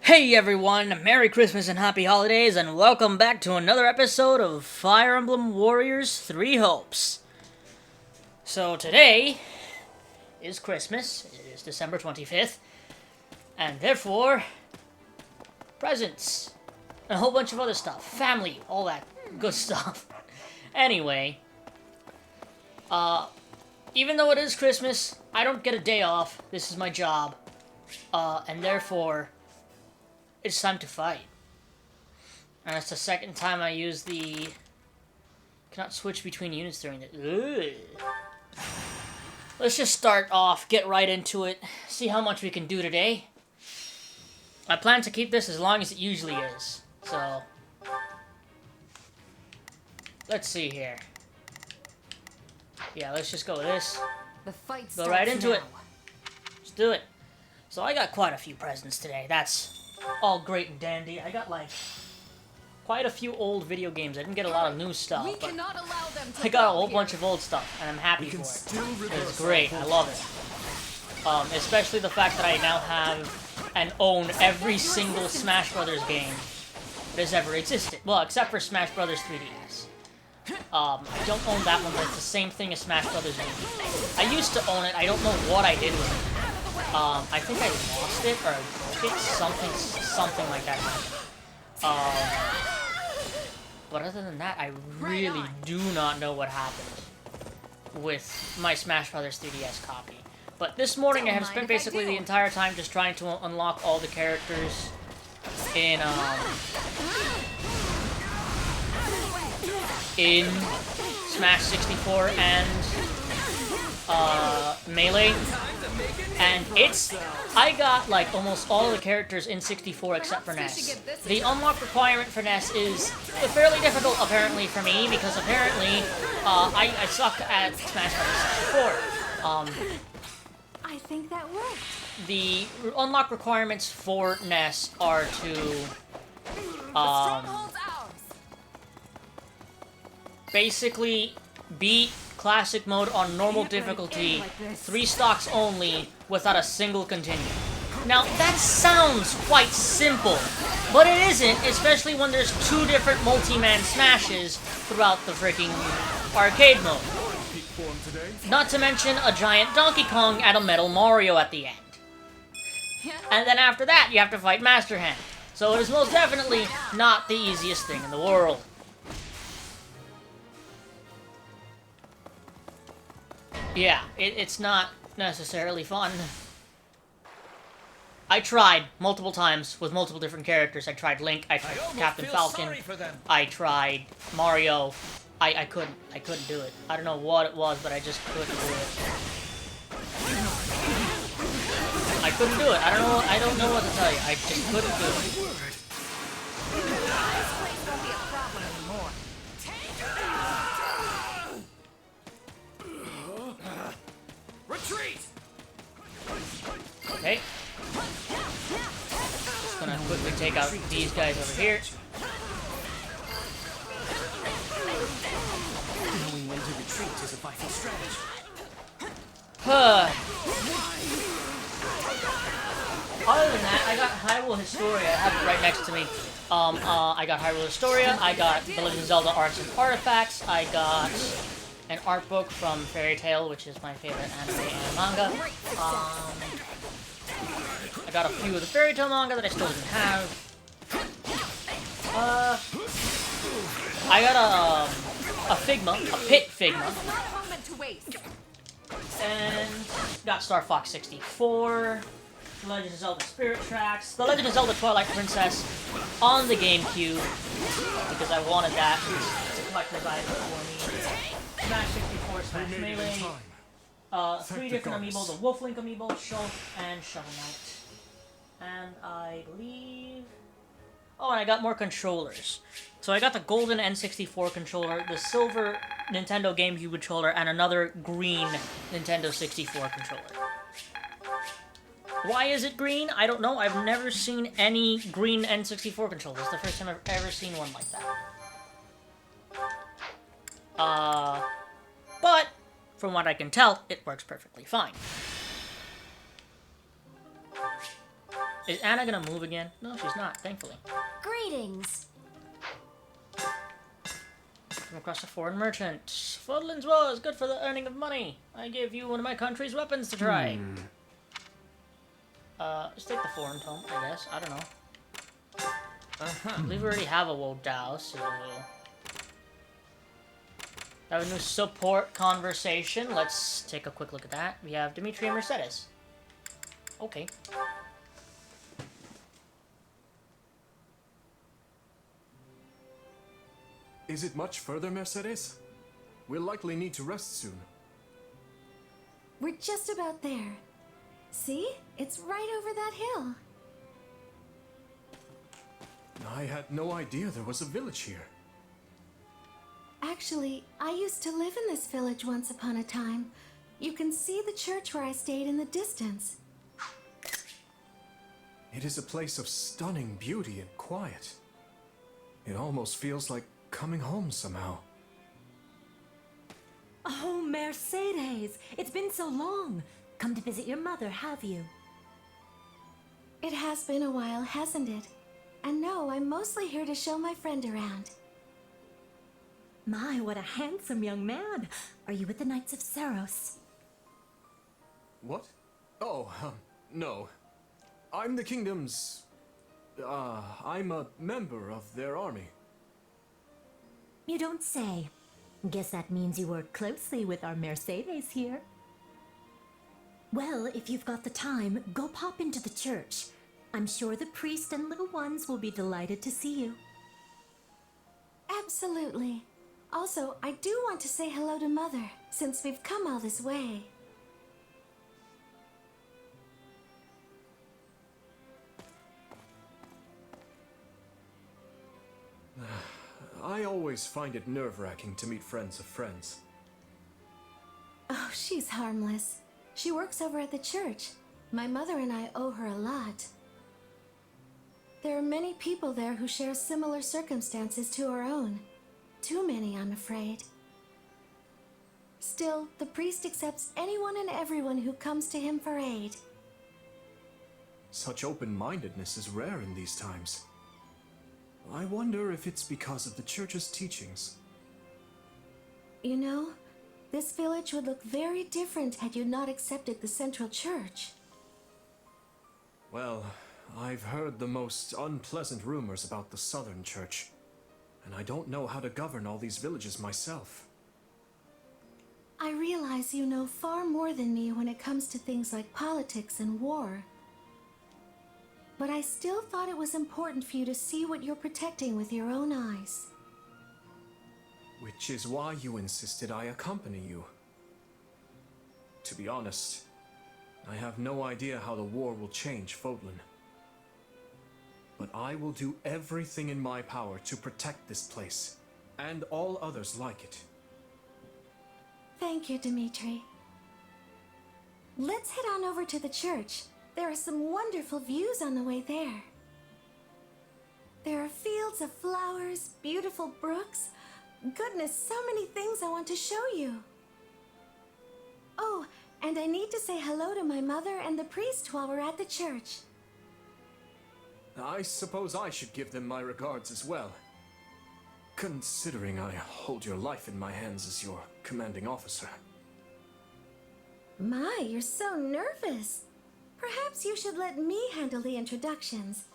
Hey everyone, Merry Christmas and Happy Holidays, and welcome back to another episode of Fire Emblem Warriors 3 Hopes. So today is Christmas, it is December 25th, and therefore, presents, and a whole bunch of other stuff, family, all that good stuff. Anyway, even though it is Christmas, I don't get a day off, this is my job, and therefore, it's time to fight. And it's the second time I use the... Cannot switch between units during the... Ugh. Let's just start off, get right into it, see how much we can do today. I plan to keep this as long as it usually is, so... Let's see here. Yeah, let's just go with this. The fight Go right into now. it. Let's do it. So I got quite a few presents today, that's... all great and dandy. I got like quite a few old video games. I didn't get a lot of new stuff, but I got a whole bunch of old stuff, and I'm happy for it. It's great. I love it. Especially the fact that I now have and own every single Smash Brothers game that has ever existed. Well, except for Smash Brothers 3DS. I don't own that one, but it's the same thing as Smash Brothers Wii. I used to own it. I don't know what I did with it. I think I lost it, or broke it, something like that. But other than that, I really do not know what happened with my Smash Brothers 3DS copy. But this morning I have spent basically the entire time just trying to unlock all the characters in Smash 64 and Melee. And I got like almost all of the characters in 64 except for Ness. The unlock requirement for Ness is fairly difficult apparently for me because apparently I suck at Smash Bros. 64. I think that worked. The unlock requirements for Ness are to basically beat Classic mode on normal difficulty, 3 stocks only, without a single continue. Now, that sounds quite simple, but it isn't, especially when there's 2 different multi-man smashes throughout the freaking arcade mode. Not to mention a giant Donkey Kong and a Metal Mario at the end. And then after that, you have to fight Master Hand. So it is most definitely not the easiest thing in the world. Yeah, it's not necessarily fun. I tried multiple times with multiple different characters. I tried Link, I tried Captain Falcon, I tried Mario. I couldn't do it. I don't know what it was, but I just couldn't do it. I couldn't do it. I don't know what to tell you. I just couldn't do it. Retreat! Okay. Just gonna quickly take out these guys over here. Knowing when to retreat is a vital strategy. Other than that, I got Hyrule Historia. I have it right next to me. I got Hyrule Historia. I got The Legend of Zelda Arts and Artifacts. I got an art book from Fairy Tail, which is my favorite anime and manga. I got a few of the Fairy Tail manga that I still didn't have. I got a Figma, a Pit Figma. And got Star Fox 64, The Legend of Zelda Spirit Tracks, The Legend of Zelda Twilight Princess on the GameCube, because I wanted that. It's a collector's item for me. Smash 64, Smash Melee, 3 different amiibo, the Wolflink amiibo, Shulk, and Shovel Knight. And I believe... Oh, and I got more controllers. So I got the golden N64 controller, the silver Nintendo GameCube controller, and another green Nintendo 64 controller. Why is it green? I don't know. I've never seen any green N64 controllers. It's the first time I've ever seen one like that. But, from what I can tell, it works perfectly fine. Is Anna gonna move again? No, she's not, thankfully. Greetings. Come across a foreign merchant. Fodlan's Woe is good for the earning of money. I give you one of my country's weapons to try. Let's take the foreign tome, I guess. I don't know. I believe we already have a Woe Dao, so... Have a new support conversation. Let's take a quick look at that. We have Dimitri and Mercedes. Okay. Is it much further, Mercedes? We'll likely need to rest soon. We're just about there. See? It's right over that hill. I had no idea there was a village here. Actually, I used to live in this village once upon a time. You can see the church where I stayed in the distance. It is a place of stunning beauty and quiet. It almost feels like coming home somehow. Oh, Mercedes! It's been so long. Come to visit your mother, have you? It has been a while, hasn't it? And no, I'm mostly here to show my friend around. My, what a handsome young man! Are you with the Knights of Saros? What? Oh, no. I'm the kingdom's... I'm a member of their army. You don't say. Guess that means you work closely with our Mercedes here. Well, if you've got the time, go pop into the church. I'm sure the priest and little ones will be delighted to see you. Absolutely. Also, I do want to say hello to Mother, since we've come all this way. I always find it nerve-wracking to meet friends of friends. Oh, she's harmless. She works over at the church. My mother and I owe her a lot. There are many people there who share similar circumstances to our own. Too many, I'm afraid. Still, the priest accepts anyone and everyone who comes to him for aid. Such open-mindedness is rare in these times. I wonder if it's because of the church's teachings. You know, this village would look very different had you not accepted the central church. Well, I've heard the most unpleasant rumors about the southern church, and I don't know how to govern all these villages myself. I realize you know far more than me when it comes to things like politics and war. But I still thought it was important for you to see what you're protecting with your own eyes. Which is why you insisted I accompany you. To be honest, I have no idea how the war will change Fodlan. But I will do everything in my power to protect this place, and all others like it. Thank you, Dimitri. Let's head on over to the church. There are some wonderful views on the way there. There are fields of flowers, beautiful brooks. Goodness, so many things I want to show you. Oh, and I need to say hello to my mother and the priest while we're at the church. I suppose I should give them my regards as well. Considering I hold your life in my hands as your commanding officer. My, you're so nervous. Perhaps you should let me handle the introductions.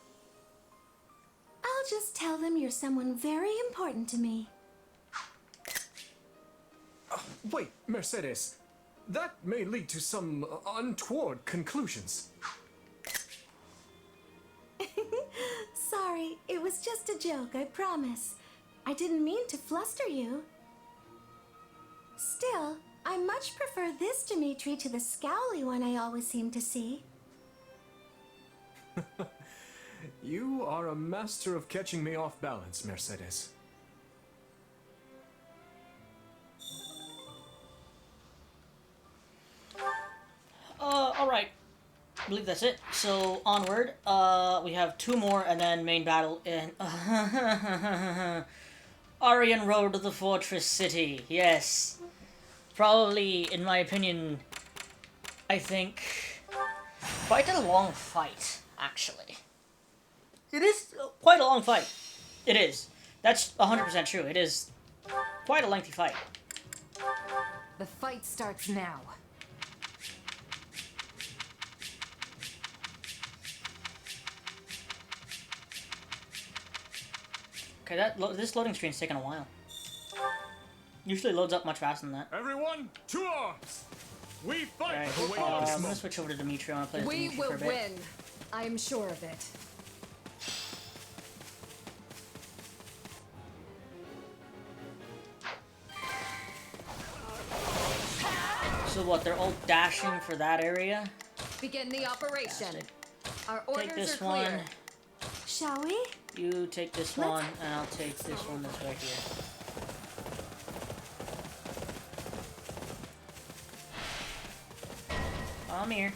I'll just tell them you're someone very important to me. Wait, Mercedes. That may lead to some untoward conclusions. Sorry, it was just a joke, I promise. I didn't mean to fluster you. Still, I much prefer this Dimitri to the scowly one I always seem to see. You are a master of catching me off balance, Mercedes. Alright. I believe that's it. So, onward. We have two more, and then main battle in... Aryan Road to the Fortress City. Yes. Probably, in my opinion, I think, quite a long fight. actually. It is quite a long fight. It is. That's 100% true. It is quite a lengthy fight. The fight starts now. Okay, this loading screen's taking a while. Usually loads up much faster than that. Everyone, to arms! We fight! Alright, I'm gonna switch over to Dimitri. I wanna play as We Dimitri will for a bit. win. I am sure of it. So what, they're all dashing for that area? Begin the operation. Fantastic. Our orders Take this are one. clear. Shall we? You take this one, and I'll take this one that's right here. I'm here.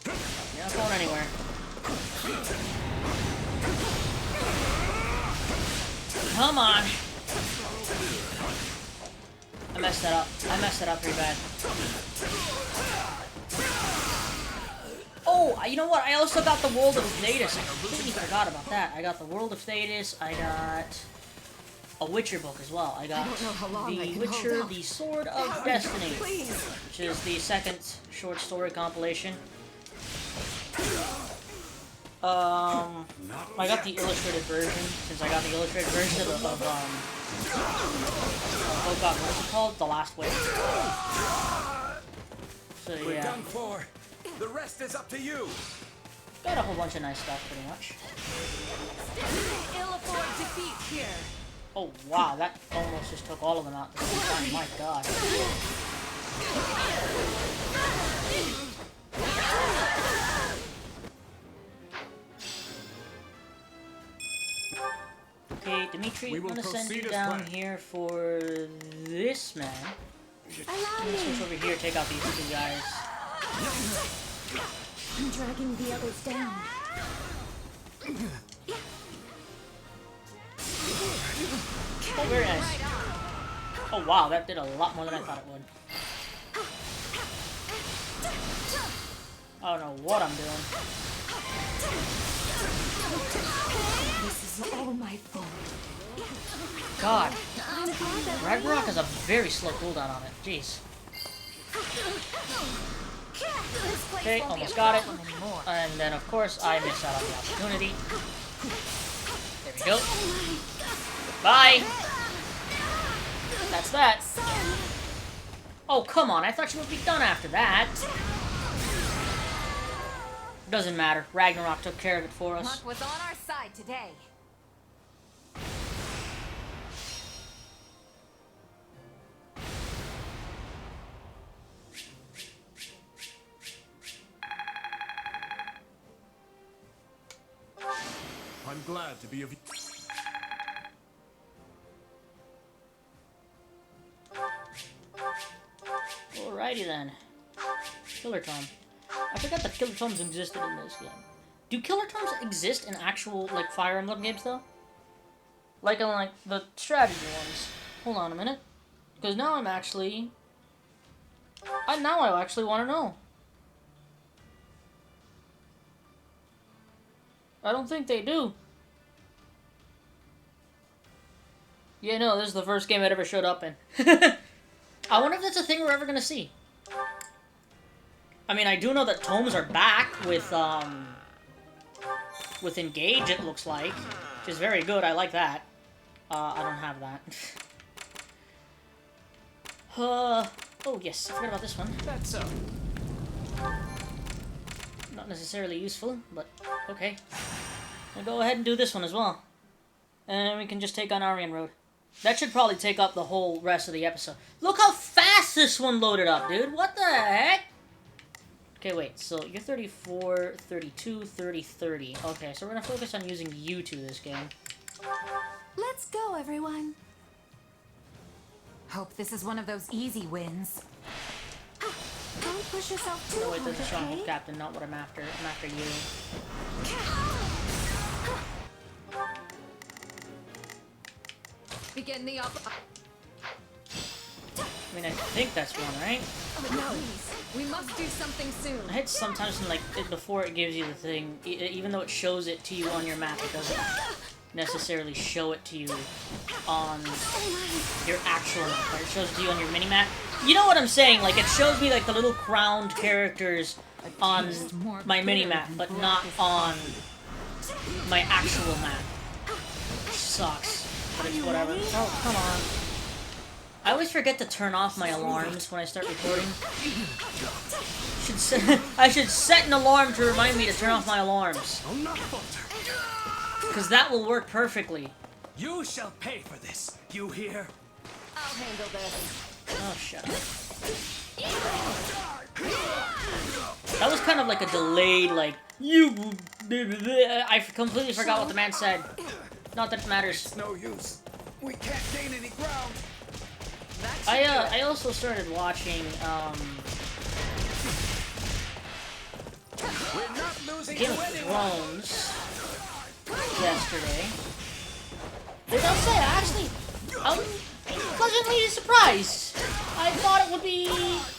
You're not going anywhere. Come on! I messed that up. I messed that up pretty bad. Oh, you know what? I also got the World of Thetis. I completely forgot about that. I got the World of Thetis. I got a Witcher book as well. I got don't know how long I The can Witcher, hold out. the Sword of Destiny, Please. which is the second short story compilation. I got the illustrated version, since I got the illustrated version of oh god, what is it called? The Last Wish. So We're yeah, done for. The rest is up to you. got a whole bunch of nice stuff pretty much. Ill afford defeat here. Oh wow, that almost just took all of them out at the same time, my god. Okay, Dimitri, We I'm will gonna send you proceed as down planned. here for this man. Allow I'm gonna switch me. over here, take out these two guys. I'm dragging the others down. Oh, very nice. Oh wow, that did a lot more than I thought it would. I don't know what I'm doing. This is all my fault. God, I'm glad that Ragnarok has a very slow cooldown on it. Jeez. Okay, almost got it. And then of course I missed out on the opportunity. There we go. Bye. That's that. Oh come on, I thought you would be done after that. Doesn't matter. Ragnarok took care of it for us. Luck was on our side today. I'm glad to be of Alrighty then. Killer Tom. I forgot that Killer Toms existed in this game. Do Killer Toms exist in actual, like, Fire Emblem games, though? Like, in, like, the strategy ones. Hold on a minute. Because now I'm actually... now I actually want to know. I don't think they do. Yeah, no, this is the first game it ever showed up in. I wonder if that's a thing we're ever gonna see. I mean, I do know that tomes are back with Engage, it looks like. Which is very good, I like that. I don't have that. Oh yes, I forgot about this one. That's so. Not necessarily useful, but okay. I'll go ahead and do this one as well. And we can just take on Aryan Road. That should probably take up the whole rest of the episode. Look how fast this one loaded up, dude! What the heck? Okay, wait, so you're 34, 32, 30, 30. Okay, so we're gonna focus on using you two this game. Let's go, everyone. Hope this is one of those easy wins. Don't push yourself too No, wait, hard, there's a stronghold okay? captain, not what I'm after. I'm after you. Begin the I mean, I think that's one, right? No, please. We must do something soon. I hate sometimes when, like, before it gives you the thing, even though it shows it to you on your map, it doesn't necessarily show it to you on your actual map. Like, it shows it to you on your mini-map. You know what I'm saying? Like, it shows me, like, the little crowned characters on my mini-map, but not on my actual map. Which sucks. But it's whatever. Oh, come on. I always forget to turn off my alarms when I start recording. I should set an alarm to remind me to turn off my alarms. Because that will work perfectly. You shall pay for this. You hear? I'll handle this. Oh, shut up. That was kind of like a delayed, like, you... I completely forgot what the man said. Not that it matters. It's no use. We can't gain any ground. I also started watching, We're not losing Game to of anyone. Thrones yesterday. Did I say, actually, I'm pleasantly surprised. I thought it would be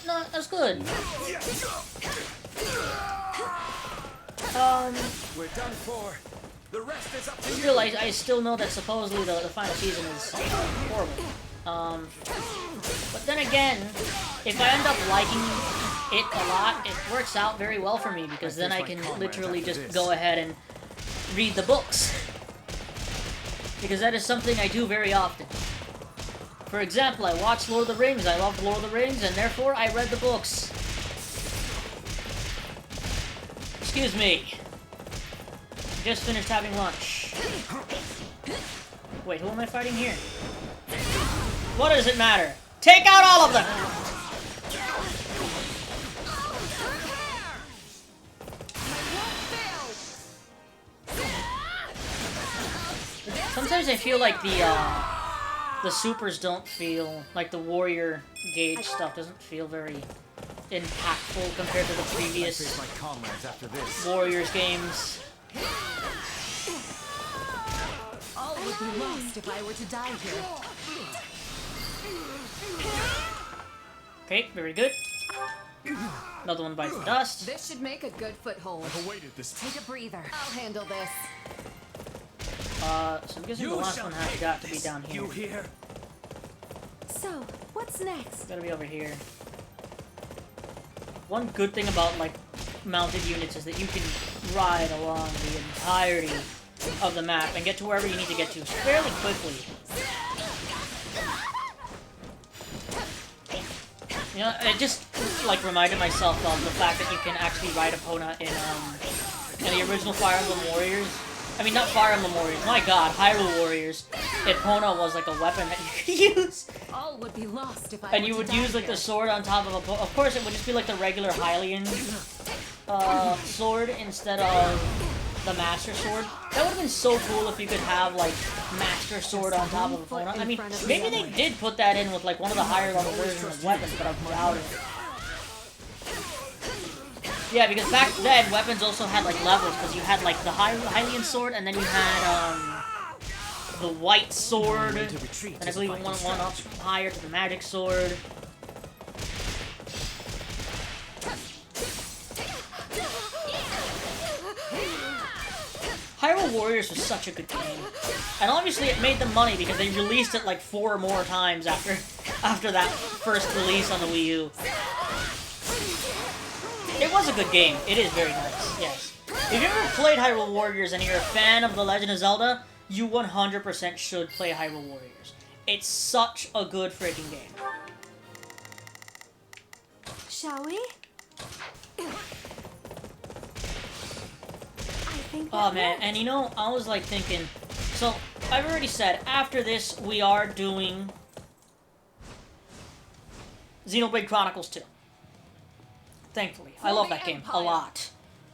not as good. We're done for. The rest is up to I you. realize I still know that supposedly the final season is horrible. But then again, if I end up liking it a lot, it works out very well for me because then I can literally just go ahead and read the books. Because that is something I do very often. For example, I watched Lord of the Rings, I loved Lord of the Rings, and therefore I read the books. Excuse me. Just finished having lunch. Wait, who am I fighting here? What does it matter? Take out all of them! Sometimes I feel like the supers don't feel like the warrior gauge stuff doesn't feel very impactful compared to the previous My comrades after this. Warriors games. All would be lost if I were to die here. Okay, very good. Another one bites the dust. This should make a good foothold. Awaited this. Take a breather. I'll handle this. So I'm guessing the last one has got to be down here. You hear? So, what's next? Gotta be over here. One good thing about, like, mounted units is that you can ride along the entirety of the map and get to wherever you need to get to fairly quickly. You know, it just, like, reminded myself of the fact that you can actually ride Epona in the original Fire Emblem Warriors. I mean, not Fire Emblem Warriors, my god, Hyrule Warriors. Epona was, like, a weapon that you could use. All would be lost if I And were you to would die use, like, here. the sword on top of a... Of course, it would just be, like, the regular Hylian sword instead of the Master Sword. That would have been so cool if you could have, like, Master Sword on top of Epona. I mean, maybe they did put that in with, like, one of the higher level versions of weapons, but I doubt it. Yeah, because back then, weapons also had, like, levels, because you had, like, the Hylian sword, and then you had, the white sword, and I believe one up higher to the magic sword. Hyrule Warriors was such a good game. And obviously it made them money because they released it like 4 more times after that first release on the Wii U. It was a good game. It is very nice, yes. If you ever played Hyrule Warriors and you're a fan of The Legend of Zelda, you 100% should play Hyrule Warriors. It's such a good freaking game. Shall we? Oh man, and you know, I was like thinking, so I've already said, after this we are doing Xenoblade Chronicles 2. Thankfully. I love that game a lot.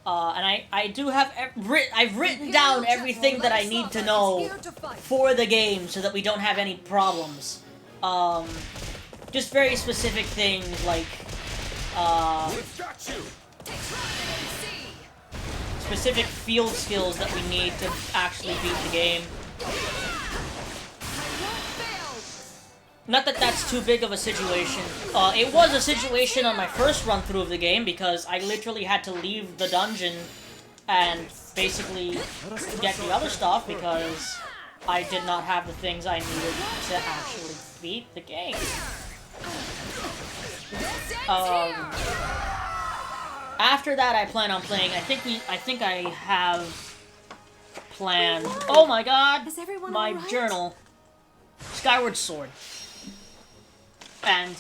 And I do have, I've written down everything that I need to know for the game so that we don't have any problems. Just very specific things like, We've got you. specific field skills that we need to actually beat the game. Not that that's too big of a situation. It was a situation on my first run-through of the game because I literally had to leave the dungeon and basically get the other stuff because I did not have the things I needed to actually beat the game. After that, I plan on playing. I think I have planned. Oh my God! Is everyone My all right? journal. Skyward Sword. And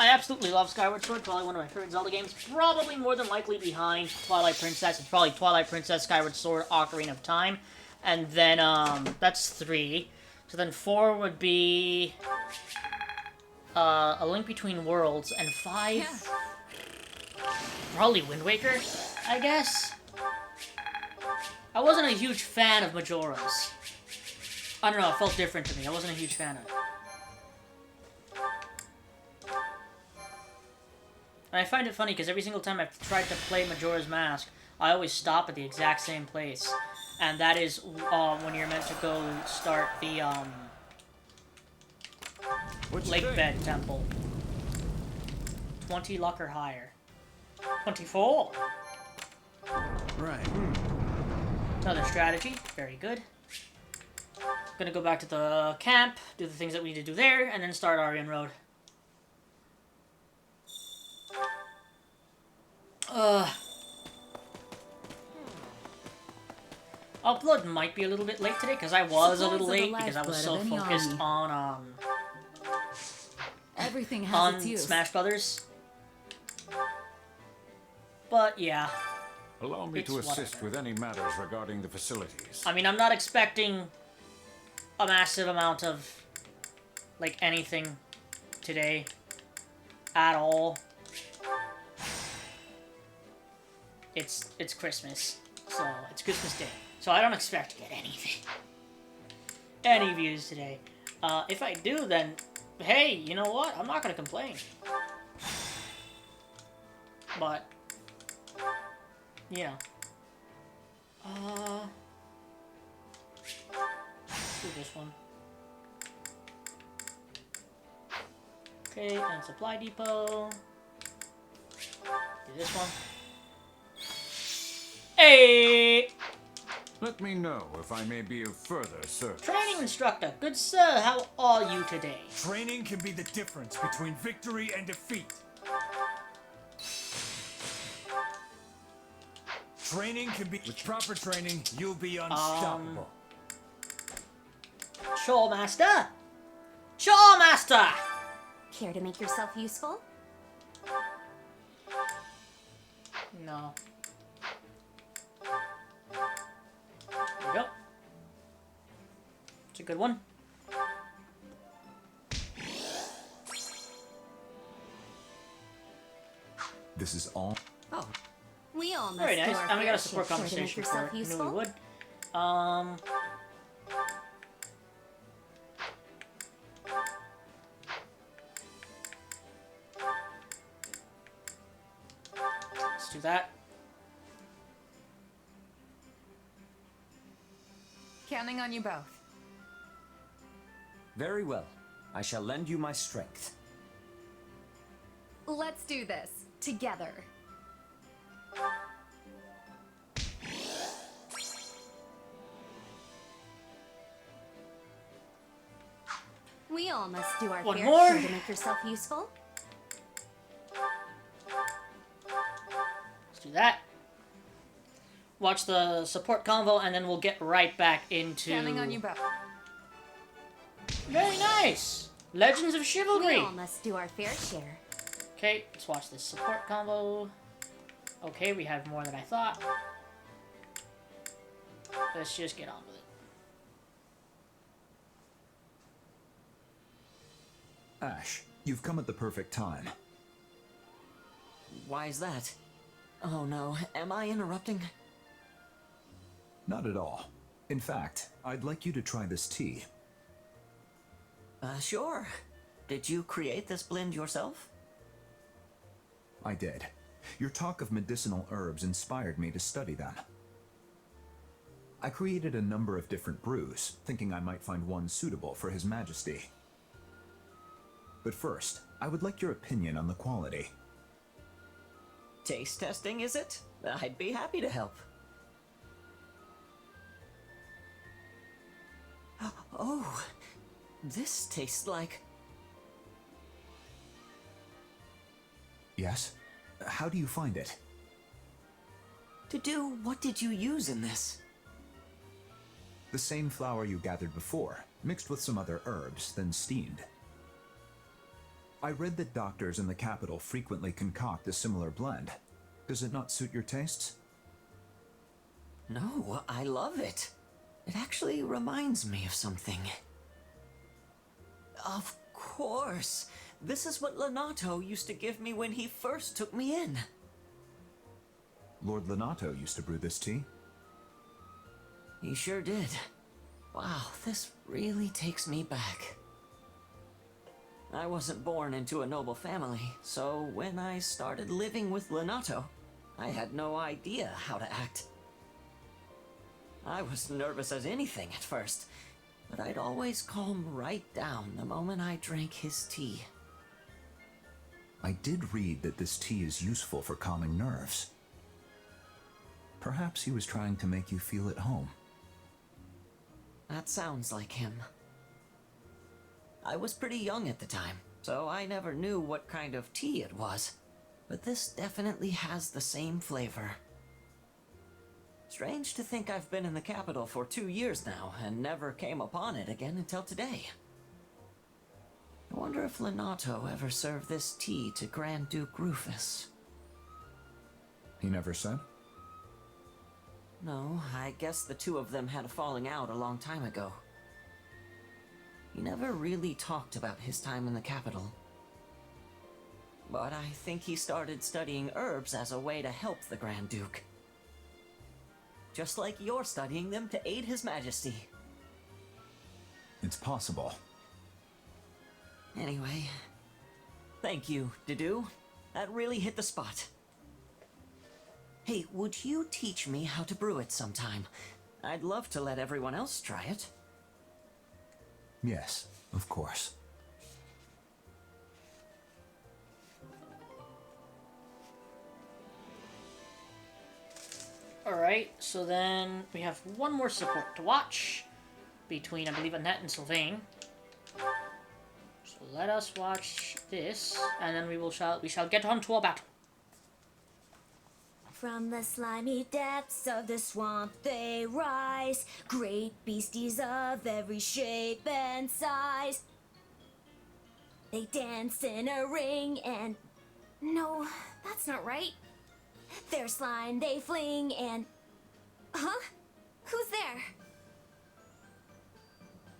I absolutely love Skyward Sword, probably one of my favorite Zelda games. Probably more than likely behind Twilight Princess. It's probably Twilight Princess, Skyward Sword, Ocarina of Time. And then, that's 3. So then 4 would be A Link Between Worlds. And 5, probably Wind Waker, I guess. I wasn't a huge fan of Majora's. I don't know, it felt different to me. I wasn't a huge fan of it. And I find it funny because every single time I've tried to play Majora's Mask, I always stop at the exact same place. And that is when you're meant to go start the Lake Bed Temple. 20 luck or higher. 24! Right. Another strategy. Very good. Gonna go back to the camp, do the things that we need to do there, and then start our inroad. Upload might be a little bit late today, because I was a little late, because I was so focused on, Everything has its on use. Smash Brothers. But, yeah. Allow me It's to assist whatever. with any matters regarding the facilities. I mean, I'm not expecting a massive amount of, like, anything today. At all. It's Christmas. So, it's Christmas Day. So I don't expect to get anything. Any views today. If I do, then, hey, you know what? I'm not gonna complain. But, you know. Do this one. Okay, and supply depot. Do this one. Hey! Let me know if I may be of further service. Training instructor, good sir, how are you today? Training can be the difference between victory and defeat. Training can be... With proper training, you'll be unstoppable. Chore master? Chore master! Care to make yourself useful? No. There we go. It's a good one. This is all. Oh, we all must Very do nice. our And we got a fair support share. Care to make conversation yourself for it. I knew useful? we would. Let's do that. Counting on you both. Very well. I shall lend you my strength. Let's do this together. We all must do our One fair more. share to make yourself useful. Let's do that. Watch the support convo, and then we'll get right back into... Counting on you both. Very nice! Legends of We Chivalry! all must do our fair share. Okay, let's watch this support combo. Okay, we have more than I thought. Let's just get on with it. Ash, you've come at the perfect time. Why is that? Oh no, am I interrupting? Not at all. In fact, I'd like you to try this tea. Sure. Did you create this blend yourself? I did. Your talk of medicinal herbs inspired me to study them. I created a number of different brews, thinking I might find one suitable for His Majesty. But first, I would like your opinion on the quality. Taste testing, is it? I'd be happy to help. Oh, this tastes like... Yes? How do you find it? What did you use in this? The same flour you gathered before, mixed with some other herbs, then steamed. I read that doctors in the capital frequently concoct a similar blend. Does it not suit your tastes? No, I love it. It actually reminds me of something. Of course! This is what Lenato used to give me when he first took me in. Lord Lenato used to brew this tea? He sure did. Wow, this really takes me back. I wasn't born into a noble family, so when I started living with Lenato, I had no idea how to act. I was nervous as anything at first, but I'd always calm right down the moment I drank his tea. I did read that this tea is useful for calming nerves. Perhaps he was trying to make you feel at home. That sounds like him. I was pretty young at the time, so I never knew what kind of tea it was. But this definitely has the same flavor. Strange to think I've been in the capital for 2 years now and never came upon it again until today. I wonder if Lenato ever served this tea to Grand Duke Rufus. He never said? No, I guess the two of them had a falling out a long time ago. He never really talked about his time in the capital. But I think he started studying herbs as a way to help the Grand Duke. Just like you're studying them to aid His Majesty. It's possible. Anyway, thank you, Dedue. That really hit the spot. Hey, would you teach me how to brew it sometime? I'd love to let everyone else try it. Yes, of course. Alright, so then we have one more support to watch between, I believe, Annette and Sylvain. So let us watch this, and then we shall get on to our battle. From the slimy depths of the swamp they rise, great beasties of every shape and size. They dance in a ring and... No, that's not right. Their slime they fling and... Huh? Who's there?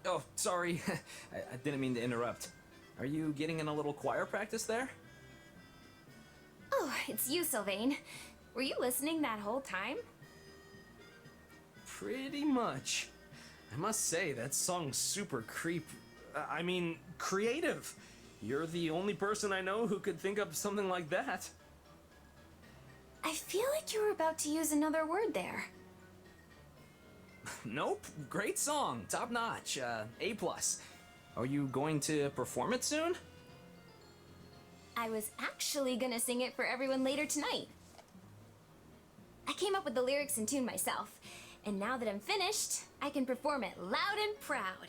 Oh, sorry. I didn't mean to interrupt. Are you getting in a little choir practice there? Oh, it's you, Sylvain. Were you listening that whole time? Pretty much. I must say, that song's super creative. You're the only person I know who could think of something like that. I feel like you were about to use another word there. Nope. Great song. Top notch. A+. Are you going to perform it soon? I was actually gonna sing it for everyone later tonight. I came up with the lyrics and tune myself, and now that I'm finished, I can perform it loud and proud.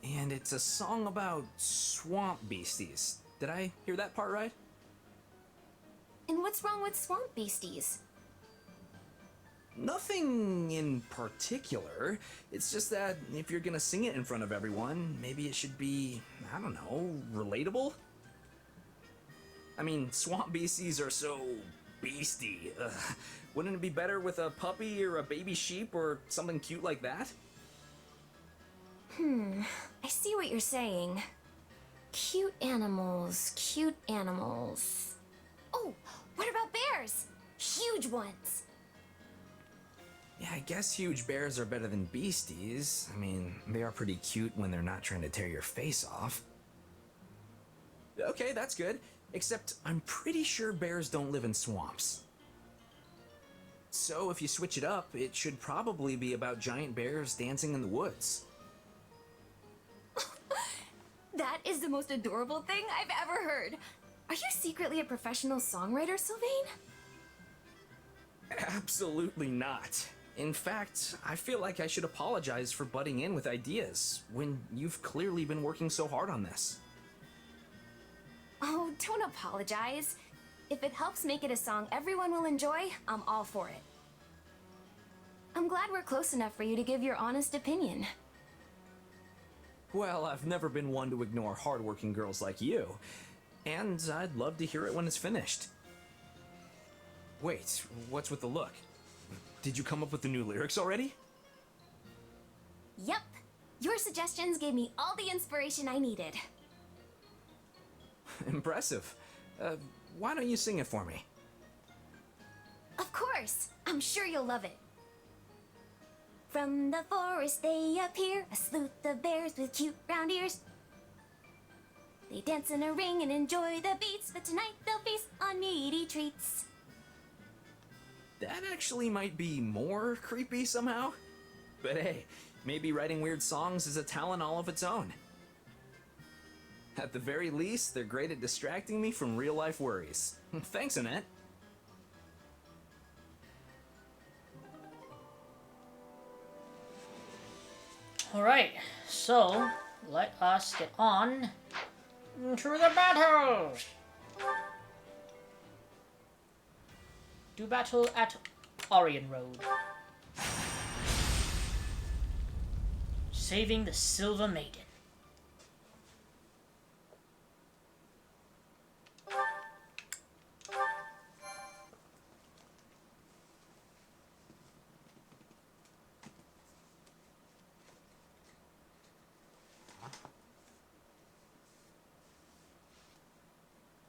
And it's a song about swamp beasties. Did I hear that part right? And what's wrong with swamp beasties? Nothing in particular. It's just that if you're gonna sing it in front of everyone, maybe it should be, I don't know, relatable? I mean, swamp beasties are so beastie. Ugh. Wouldn't it be better with a puppy or a baby sheep or something cute like that? I see what you're saying. Cute animals, cute animals. Oh, what about bears? Huge ones. Yeah, I guess huge bears are better than beasties. I mean, they are pretty cute when they're not trying to tear your face off. Okay, that's good. Except I'm pretty sure bears don't live in swamps. So if you switch it up, it should probably be about giant bears dancing in the woods. That is the most adorable thing I've ever heard. Are you secretly a professional songwriter, Sylvain? Absolutely not. In fact, I feel like I should apologize for butting in with ideas when you've clearly been working so hard on this. Oh, don't apologize. If it helps make it a song everyone will enjoy, I'm all for it. I'm glad we're close enough for you to give your honest opinion. Well, I've never been one to ignore hardworking girls like you, and I'd love to hear it when it's finished. Wait, what's with the look? Did you come up with the new lyrics already? Yep. Your suggestions gave me all the inspiration I needed. Impressive. Why don't you sing it for me? Of course! I'm sure you'll love it. From the forest they appear, a sleuth of bears with cute round ears. They dance in a ring and enjoy the beats, but tonight they'll feast on meaty treats. That actually might be more creepy somehow. But hey, maybe writing weird songs is a talent all of its own. At the very least, they're great at distracting me from real-life worries. Thanks, Annette. Alright, so let us get on to the battles! Do battle at Orion Road. Saving the Silver Maiden.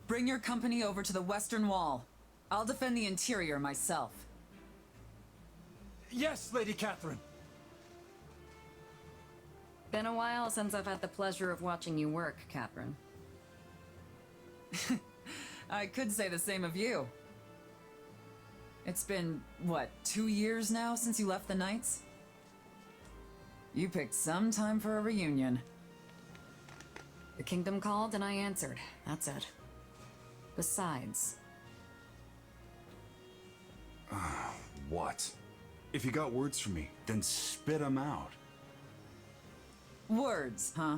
Bring your company over to the Western Wall. I'll defend the interior myself. Yes, Lady Catherine. Been a while since I've had the pleasure of watching you work, Catherine. I could say the same of you. It's been, what, 2 years now since you left the Knights? You picked some time for a reunion. The kingdom called and I answered. That's it. Besides... What? If you got words for me, then spit them out. Words, huh?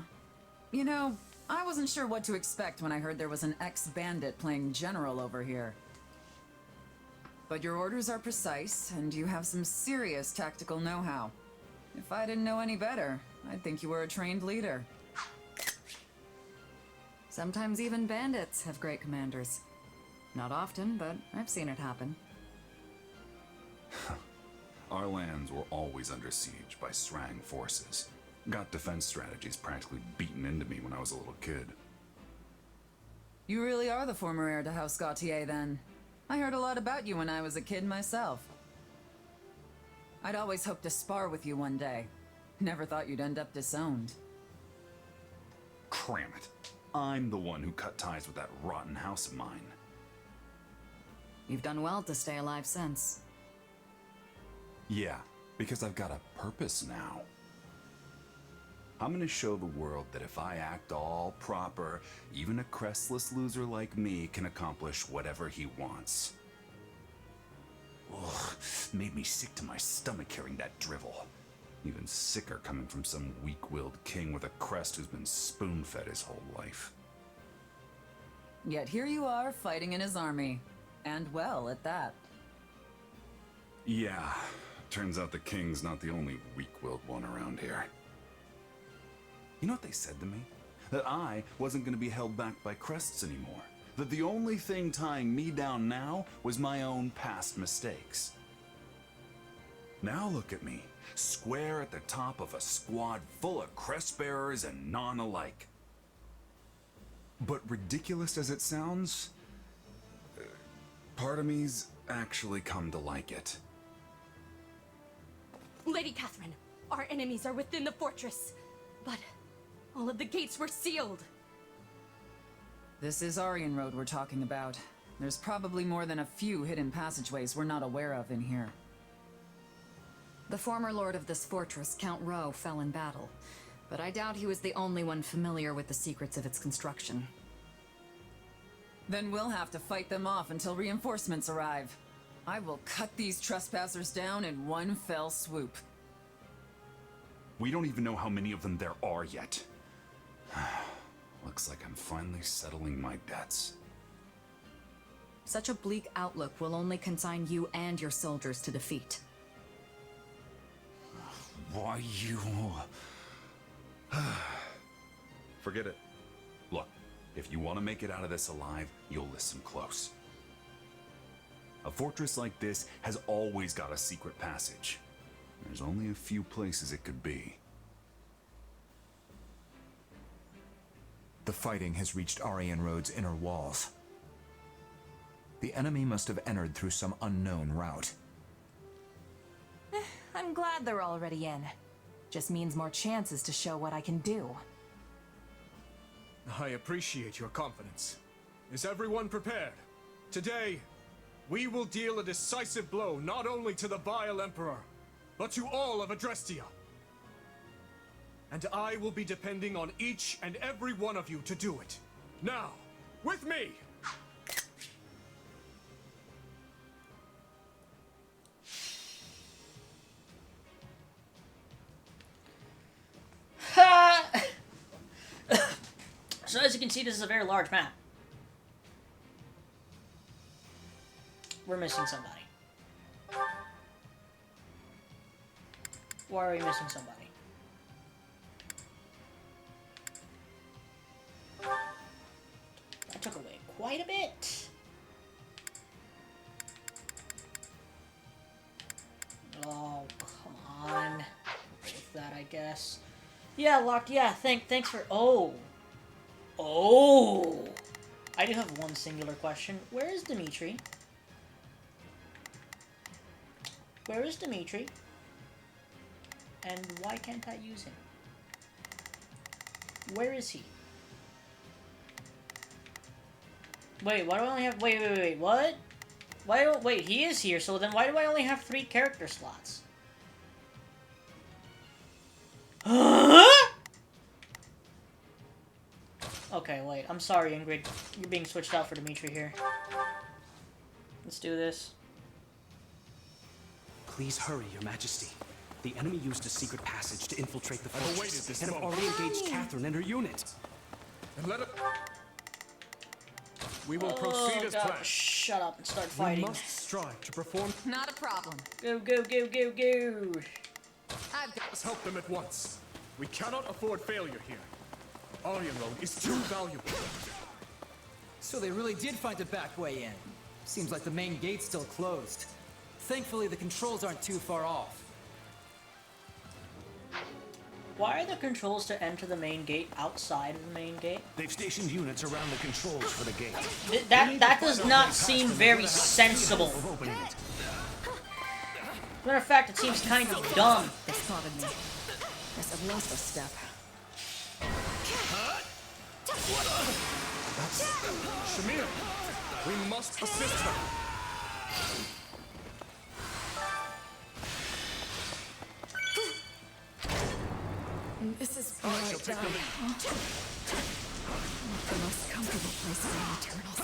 You know, I wasn't sure what to expect when I heard there was an ex-bandit playing general over here. But your orders are precise, and you have some serious tactical know-how. If I didn't know any better, I'd think you were a trained leader. Sometimes even bandits have great commanders. Not often, but I've seen it happen. Our lands were always under siege by Srang forces. Got defense strategies practically beaten into me when I was a little kid. You really are the former heir to House Gautier, then. I heard a lot about you when I was a kid myself. I'd always hoped to spar with you one day. Never thought you'd end up disowned. Cram it. I'm the one who cut ties with that rotten house of mine. You've done well to stay alive since. Yeah, because I've got a purpose now. I'm gonna show the world that if I act all proper, even a crestless loser like me can accomplish whatever he wants. Ugh, made me sick to my stomach hearing that drivel. Even sicker coming from some weak-willed king with a crest who's been spoon-fed his whole life. Yet here you are, fighting in his army. And well, at that. Yeah, turns out the king's not the only weak-willed one around here. You know what they said to me? That I wasn't going to be held back by crests anymore. That the only thing tying me down now was my own past mistakes. Now look at me, square at the top of a squad full of crest bearers and none alike. But ridiculous as it sounds, part of me's actually come to like it. Lady Catherine, our enemies are within the fortress, but all of the gates were sealed. This is Orion Road we're talking about. There's probably more than a few hidden passageways we're not aware of in here. The former lord of this fortress, Count Rowe, fell in battle. but I doubt he was the only one familiar with the secrets of its construction. Then we'll have to fight them off until reinforcements arrive. I will cut these trespassers down in one fell swoop. We don't even know how many of them there are yet. Looks like I'm finally settling my debts. Such a bleak outlook will only consign you and your soldiers to defeat. Why you... Forget it. Look, if you want to make it out of this alive, you'll listen close. A fortress like this has always got a secret passage. There's only a few places it could be. The fighting has reached Aryan Road's inner walls. The enemy must have entered through some unknown route. I'm glad they're already in. Just means more chances to show what I can do. I appreciate your confidence. Is everyone prepared? Today, we will deal a decisive blow not only to the vile Emperor, but to all of Adrestia. And I will be depending on each and every one of you to do it. Now, with me! So as you can see, this is a very large map. We're missing somebody. Why are we missing somebody? That took away quite a bit. Oh, come on. With that, I guess. Yeah, locked. Yeah, thanks for... Oh. Oh. I do have one singular question. Where is Dimitri? Where is Dimitri? And why can't I use him? Where is he? Wait, why do I only have... Wait, what? Why don't... Wait, he is here, so then why do I only have 3 character slots? Okay, wait. I'm sorry, Ingrid. You're being switched out for Dimitri here. Let's do this. Please hurry, Your Majesty. The enemy used a secret passage to infiltrate the fortress and have already engaged Catherine and her unit. And let it... We will proceed as planned. Shut up and start fighting. We must strive to perform... Not a problem. Go, go, go, go, go! Let's help them at once. We cannot afford failure here. Aryan Road is too valuable. So they really did find a back way in. Seems like the main gate's still closed. Thankfully, the controls aren't too far off. Why are the controls to enter the main gate outside of the main gate? They've stationed units around the controls for the gate. That does not seem very sensible. Matter of fact, it seems kind of dumb. They spotted me. Guess I've lost a step. That's... Shamir! We must assist her! This is where I die, huh? The most comfortable place in eternal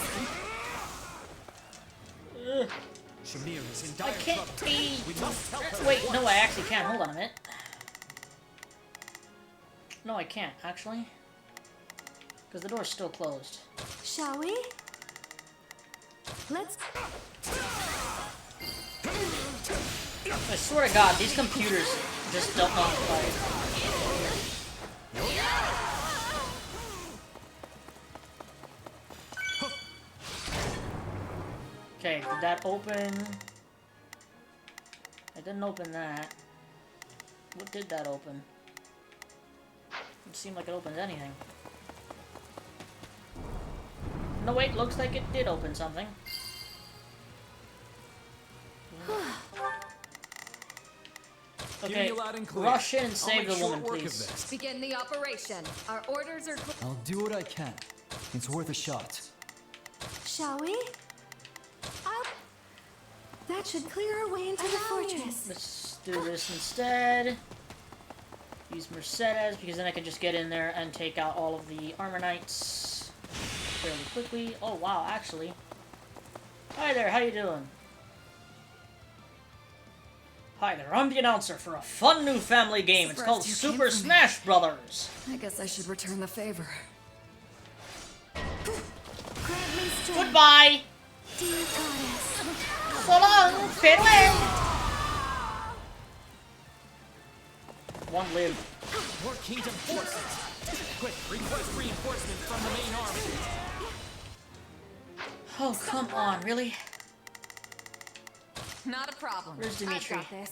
sleep. Shamir is in I dire can't trouble. be... We must help her. Wait, no, I actually can't. Hold on a minute. No, I can't, actually. Because the door's still closed. Shall we? Let's... I swear to God, these computers just don't know how to play. Okay, did that open? I didn't open that. What did that open? It seemed like it opened anything. No, wait, looks like it did open something. Okay, rush in and save the woman, please. Begin the operation. Our orders are... I'll do what I can. It's worth a shot. Shall we? That should clear our way into the fortress. Let's do this instead. Use Mercedes, because then I can just get in there and take out all of the Armor Knights fairly quickly. Oh, wow, actually. Hi there, how you doing? Hi there, I'm the announcer for a fun new family game. It's called Super Smash Brothers. I guess I should return the favor. Goodbye! So long, farewell! One live. More kingdom forces! Quick, request reinforcements from the main army! Oh, come on, really? Not a problem. Where's Dimitri? I've got this.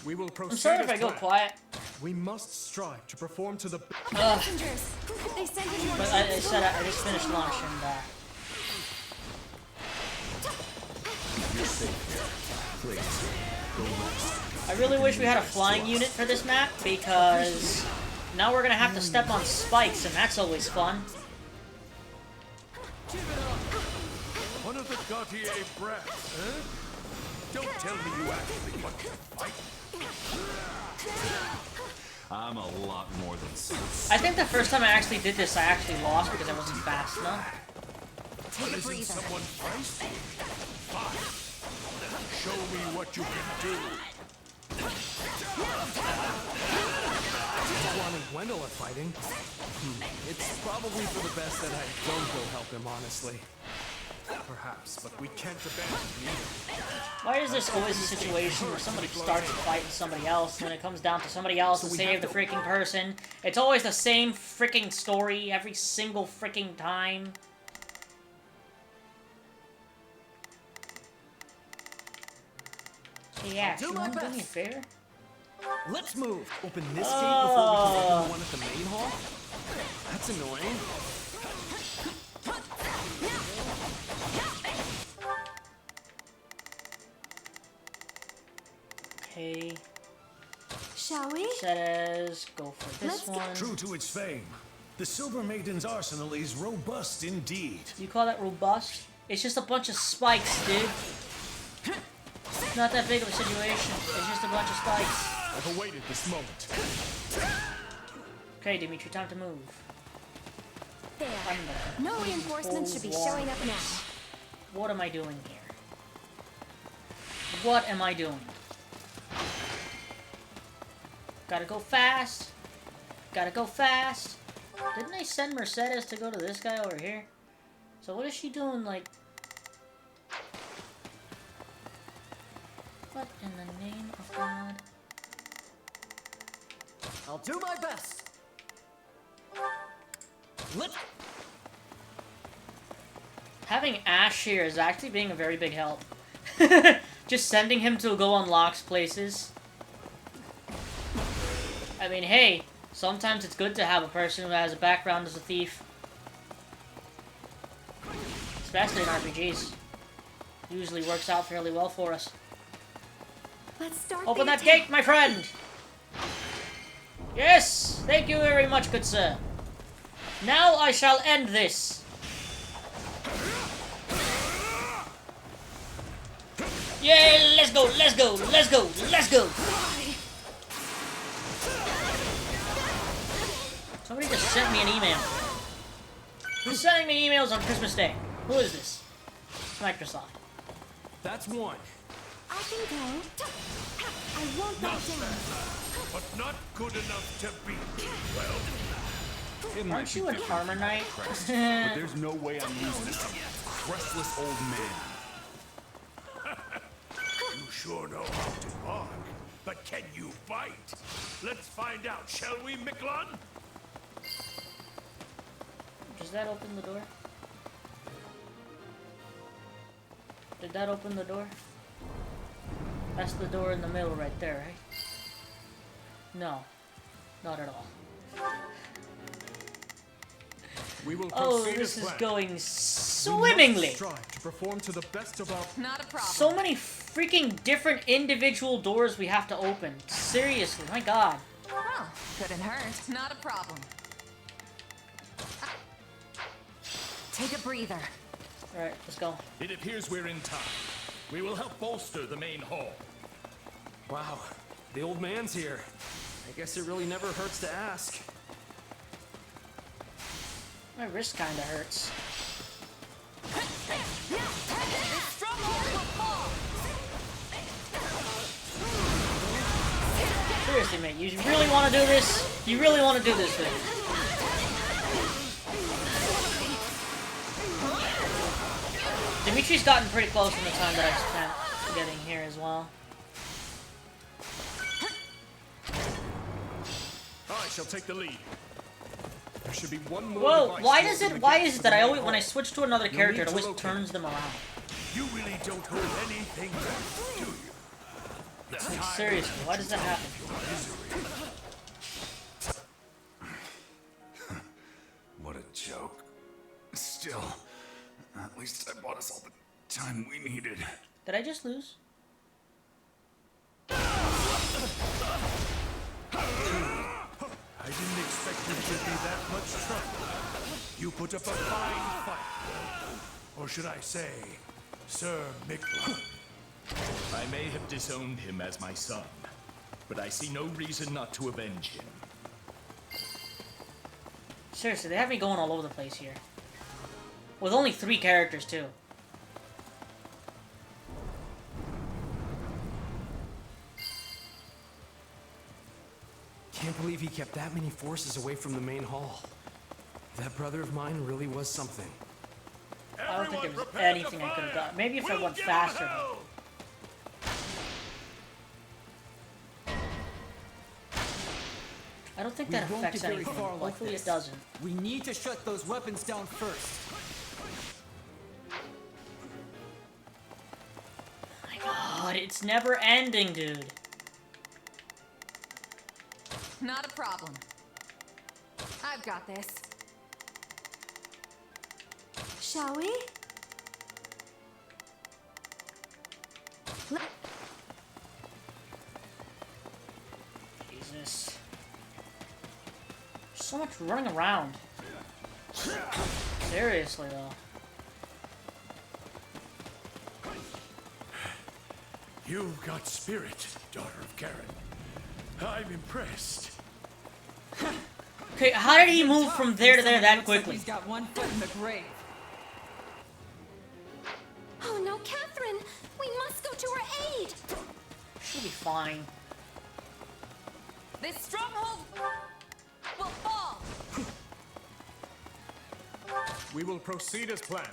We will proceed. I'm sorry if I go quiet. We must strive to perform to the. Messengers! They sent in But I said I just finished lunch and You're safe here. Please, go rest. I really wish we had a flying unit for this map, because now we're gonna have to step on spikes, and that's always fun. One of the Gautier brats, huh? Don't tell me you actually want to fight. I'm a lot more than six. I think the first time I actually did this, I actually lost because I wasn't fast enough. Take a breather. Someone feisty? Fine. Show me what you can do. Juan and Gwendol are fighting. It's probably for the best that I don't go help him, honestly. Perhaps, but we can't abandon him. Why is this always a situation where somebody starts a fight with somebody else, and then it comes down to somebody else to save the freaking person? It's always the same freaking story every single freaking time. Hey, yeah, you want to do me a favor? Let's move. Open this gate before we can open the one at the main hall? That's annoying. Okay. Shall we? Says go for this one. True to its fame, the Silver Maiden's arsenal is robust indeed. You call that robust? It's just a bunch of spikes, dude. It's not that big of a situation. It's just a bunch of spikes. I've awaited this moment. Okay, Dimitri, time to move. There. No reinforcements should be showing up now. What am I doing here? What am I doing? Gotta go fast. Gotta go fast. Didn't they send Mercedes to go to this guy over here? So what is she doing, like... What in the name of God? I'll do my best. Having Ash here is actually being a very big help. Just sending him to go unlocks places. I mean, hey, sometimes it's good to have a person who has a background as a thief. Especially in RPGs. Usually works out fairly well for us. Let's start. Open that gate, my friend! Yes! Thank you very much, good sir. Now I shall end this. Yeah, let's go, let's go, let's go, let's go! Somebody just sent me an email. Who's sending me emails on Christmas Day? Who is this? It's Microsoft. That's one. I can go. I won't back down. But not good enough to beat. Well, Aren't you an armor knight? But there's no way I'm losing to some crestless old man. you sure know how to bark. But can you fight? Let's find out, shall we, Miklon? Does that open the door? Did that open the door? That's the door in the middle right there, right? No. Not at all. We will Oh, proceed this as is planned. going swimmingly! Strive to perform to the best of our... Not a problem. So many freaking different individual doors we have to open. Seriously, my god. Well, couldn't hurt. Not a problem. Take a breather. Alright, let's go. It appears we're in time. We will help bolster the main hall. Wow, the old man's here. I guess it really never hurts to ask. My wrist kinda hurts. Seriously, mate, you really want to do this? You really want to do this thing? Dimitri's gotten pretty close in the time that I've spent getting here as well. I shall take the lead. There should be one more. Whoa, why is it that I always, when I switch to another character, it always turns them around? You really don't hold anything back, do you? Like, seriously, why does that happen? What a joke. Still, at least I bought us all the time we needed. Did I just lose? I didn't expect you to be that much trouble. You put up a fine fight. Or should I say, Sir Mikla. I may have disowned him as my son, but I see no reason not to avenge him. Seriously, they have me going all over the place here. With only 3 characters, too. Can't believe he kept that many forces away from the main hall. That brother of mine really was something. I don't think there was anything I could have done. Maybe if I went faster. I don't think that affects anything. Hopefully it doesn't. We need to shut those weapons down first. My god, it's never ending, dude. Not a problem. I've got this. Shall we? Jesus. So much running around. Seriously, though. You've got spirit, daughter of Karen. I'm impressed. Okay, how did he move from there to there that quickly? He's got one foot in the grave. Oh no, Catherine! We must go to her aid! She'll be fine. This stronghold will fall! We will proceed as planned.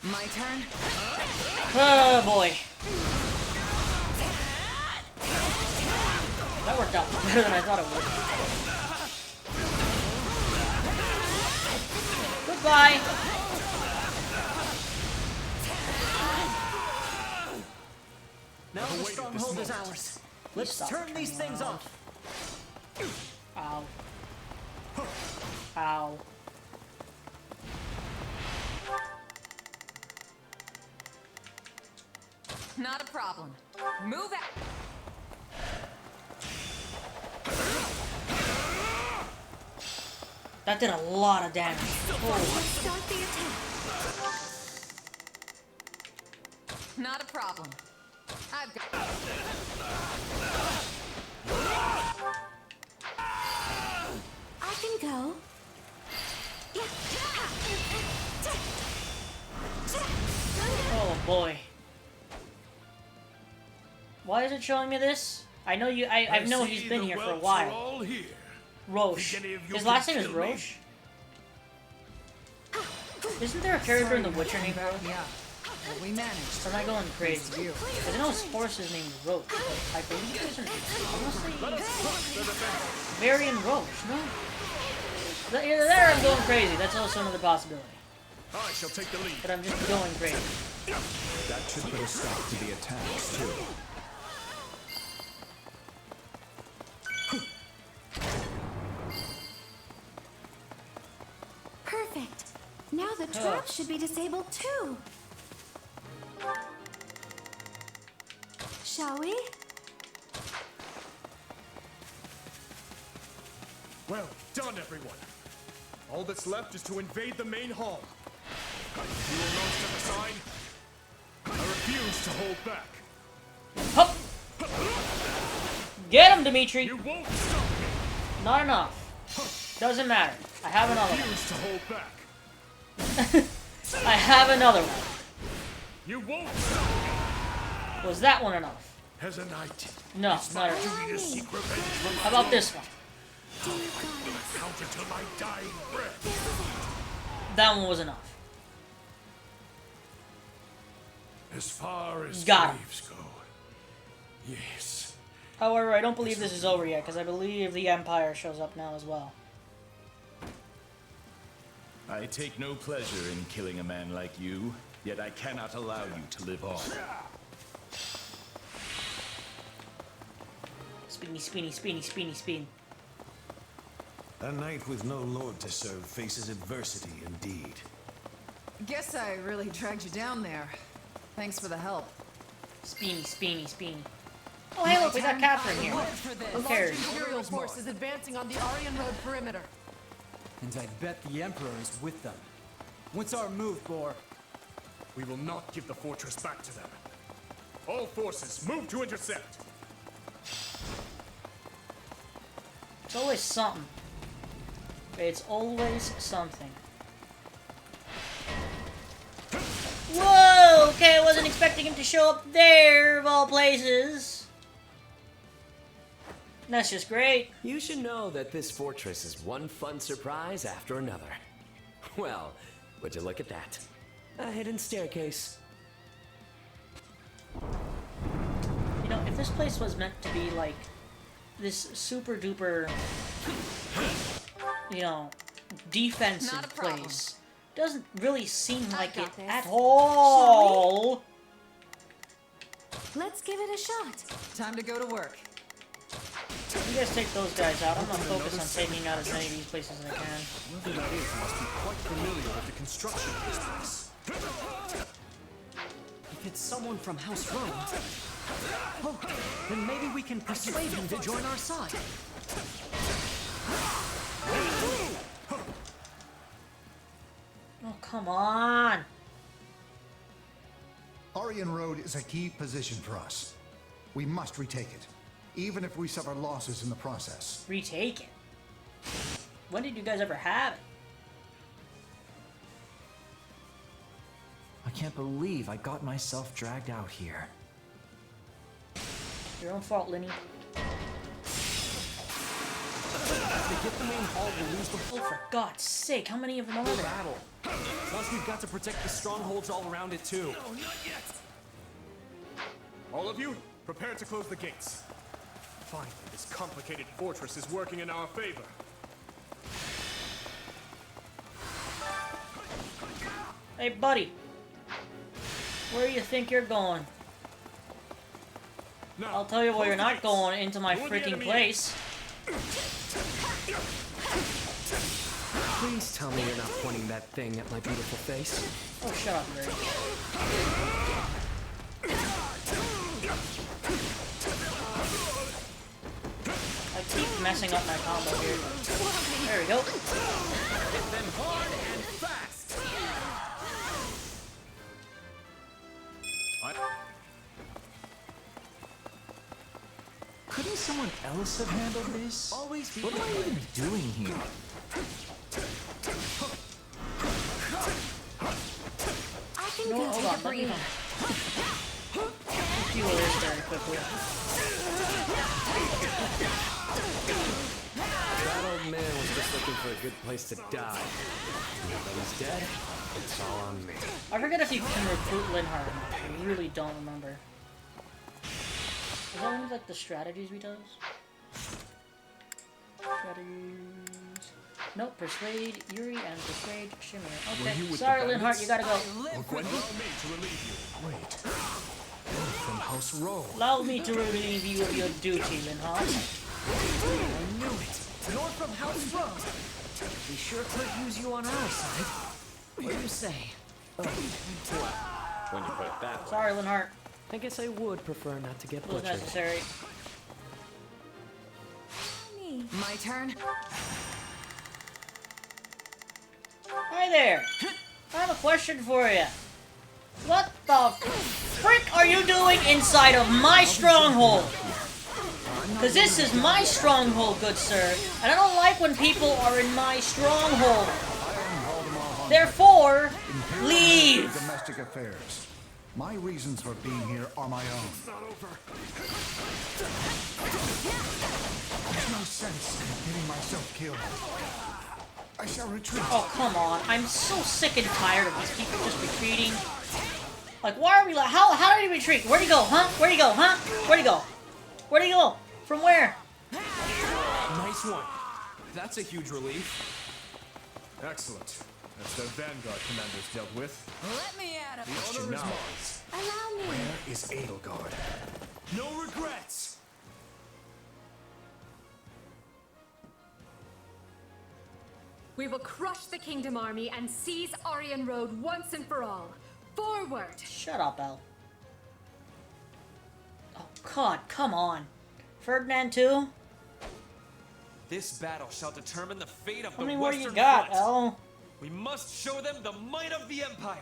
My turn? Oh boy. That worked out better than I thought it would. Goodbye! Now the stronghold is ours. Let's turn these things off. Ow. Ow. Not a problem. Move out. That did a lot of damage. Holy. Start the attack. Not a problem. I've got. I can go. Oh boy. Why is it showing me this? I know you. I know he's been here for a while. Roche. His last name is Roche? Isn't there a character in The Witcher named Roche? Yeah. But we managed. Or am I going crazy? Because I know his horse's name is Roche, but I believe it isn't. Honestly, Marion Roche, no? Either there or I'm going crazy. That's also another possibility. I shall take the lead. But I'm just going crazy. That should put a stop to the attacks, too. Perfect. Now the trap should be disabled too. Shall we? Well done, everyone. All that's left is to invade the main hall. You will not step aside. used to hold back. Hup. Get him, Dimitri. You won't stop me. Not enough. Doesn't matter. I have another one. Used to hold back. I have another one. You won't stop me. Was that one enough? As a knight, No, it's not my enough. duty to seek revenge from How about this one? I will count until my dying breath. That one was enough. As far as Got him. graves go, yes. However, I don't believe this is over yet, because I believe the Empire shows up now as well. I take no pleasure in killing a man like you, yet I cannot allow you to live on. Speedy, speedy, speedy, speedy, speed. A knight with no lord to serve faces adversity indeed. Guess I really dragged you down there. Thanks for the help. Speedy, speedy, speedy. Oh, hey, look, we got Catherine here. Who cares? Imperial force is advancing on the Aryan Road perimeter. And I bet the Emperor is with them. What's our move, Boar? We will not give the fortress back to them. All forces, move to intercept! It's always something. It's always something. Whoa! Okay, I wasn't expecting him to show up there, of all places. That's just great. You should know that this fortress is one fun surprise after another. Well, would you look at that? A hidden staircase. You know, if this place was meant to be like this super duper, you know, defensive place, doesn't really seem like it at all. Let's give it a shot. Time to go to work. You guys take those guys out. I'm gonna focus on taking out as many of these places as I can. Whoever that is must be quite familiar with the construction of this place. If it's someone from House Rome, oh, then maybe we can persuade him to join our side. Oh, come on. Aryan Road is a key position for us. We must retake it, even if we suffer losses in the process. Retake it? When did you guys ever have it? I can't believe I got myself dragged out here. Your own fault, Lenny. If they get the main hall, we'll lose the Oh, for God's sake, how many of them are there? battle. Plus, we've got to protect the strongholds all around it, too. No, not yet! All of you, prepare to close the gates. Finally, this complicated fortress is working in our favor. Hey, buddy. Where do you think you're going? Now, I'll tell you where you're close the not gates. going, into my Lure the freaking enemy place. Please tell me you're not pointing that thing at my beautiful face. Oh, shut up, nerd. I keep messing up my combo here. There we go. Hit them hard and fast! Couldn't someone else have handled this? Always be What am I even doing here? I can No, go hold take on, a let me breather. fuel this very quickly. That old man was just looking for a good place to die. Now that he's dead, it's all on me. I forget if you can recruit Linhardt or not. I really don't remember. Is that one of like the strategies we does? Strategies. Nope, persuade Yuri and persuade Shimmer. Okay. Sorry, Linhardt, you gotta go. Wait. From House Rowe. Allow me to relieve you of your duty, Linhardt. I knew it! North from House Rome! We sure could use you on our side. What do you say? When you put it that way. Sorry, Linhardt. I guess I would prefer not to get It was butchered. necessary. My turn. Hi there. I have a question for you. What the frick are you doing inside of my stronghold? Because this is my stronghold, good sir. And I don't like when people are in my stronghold. Therefore, leave. Domestic affairs. My reasons for being here are my own. There's no sense in getting myself killed. I shall retreat. Oh, come on. I'm so sick and tired of these people just retreating. Like, why are we like, how did he retreat? Where'd he go, huh? Where'd he go, huh? Where'd he go? Where'd he go? From where? Nice one. That's a huge relief. Excellent. That's the Vanguard commanders dealt with. Let me at it. The question now is, where is Edelgard? No regrets. We will crush the Kingdom Army and seize Aryan Road once and for all. Forward! Shut up, Elle. Oh, God, come on. Ferdinand too? This battle shall determine the fate of How the many more Western you got, Front. Elle? We must show them the might of the Empire.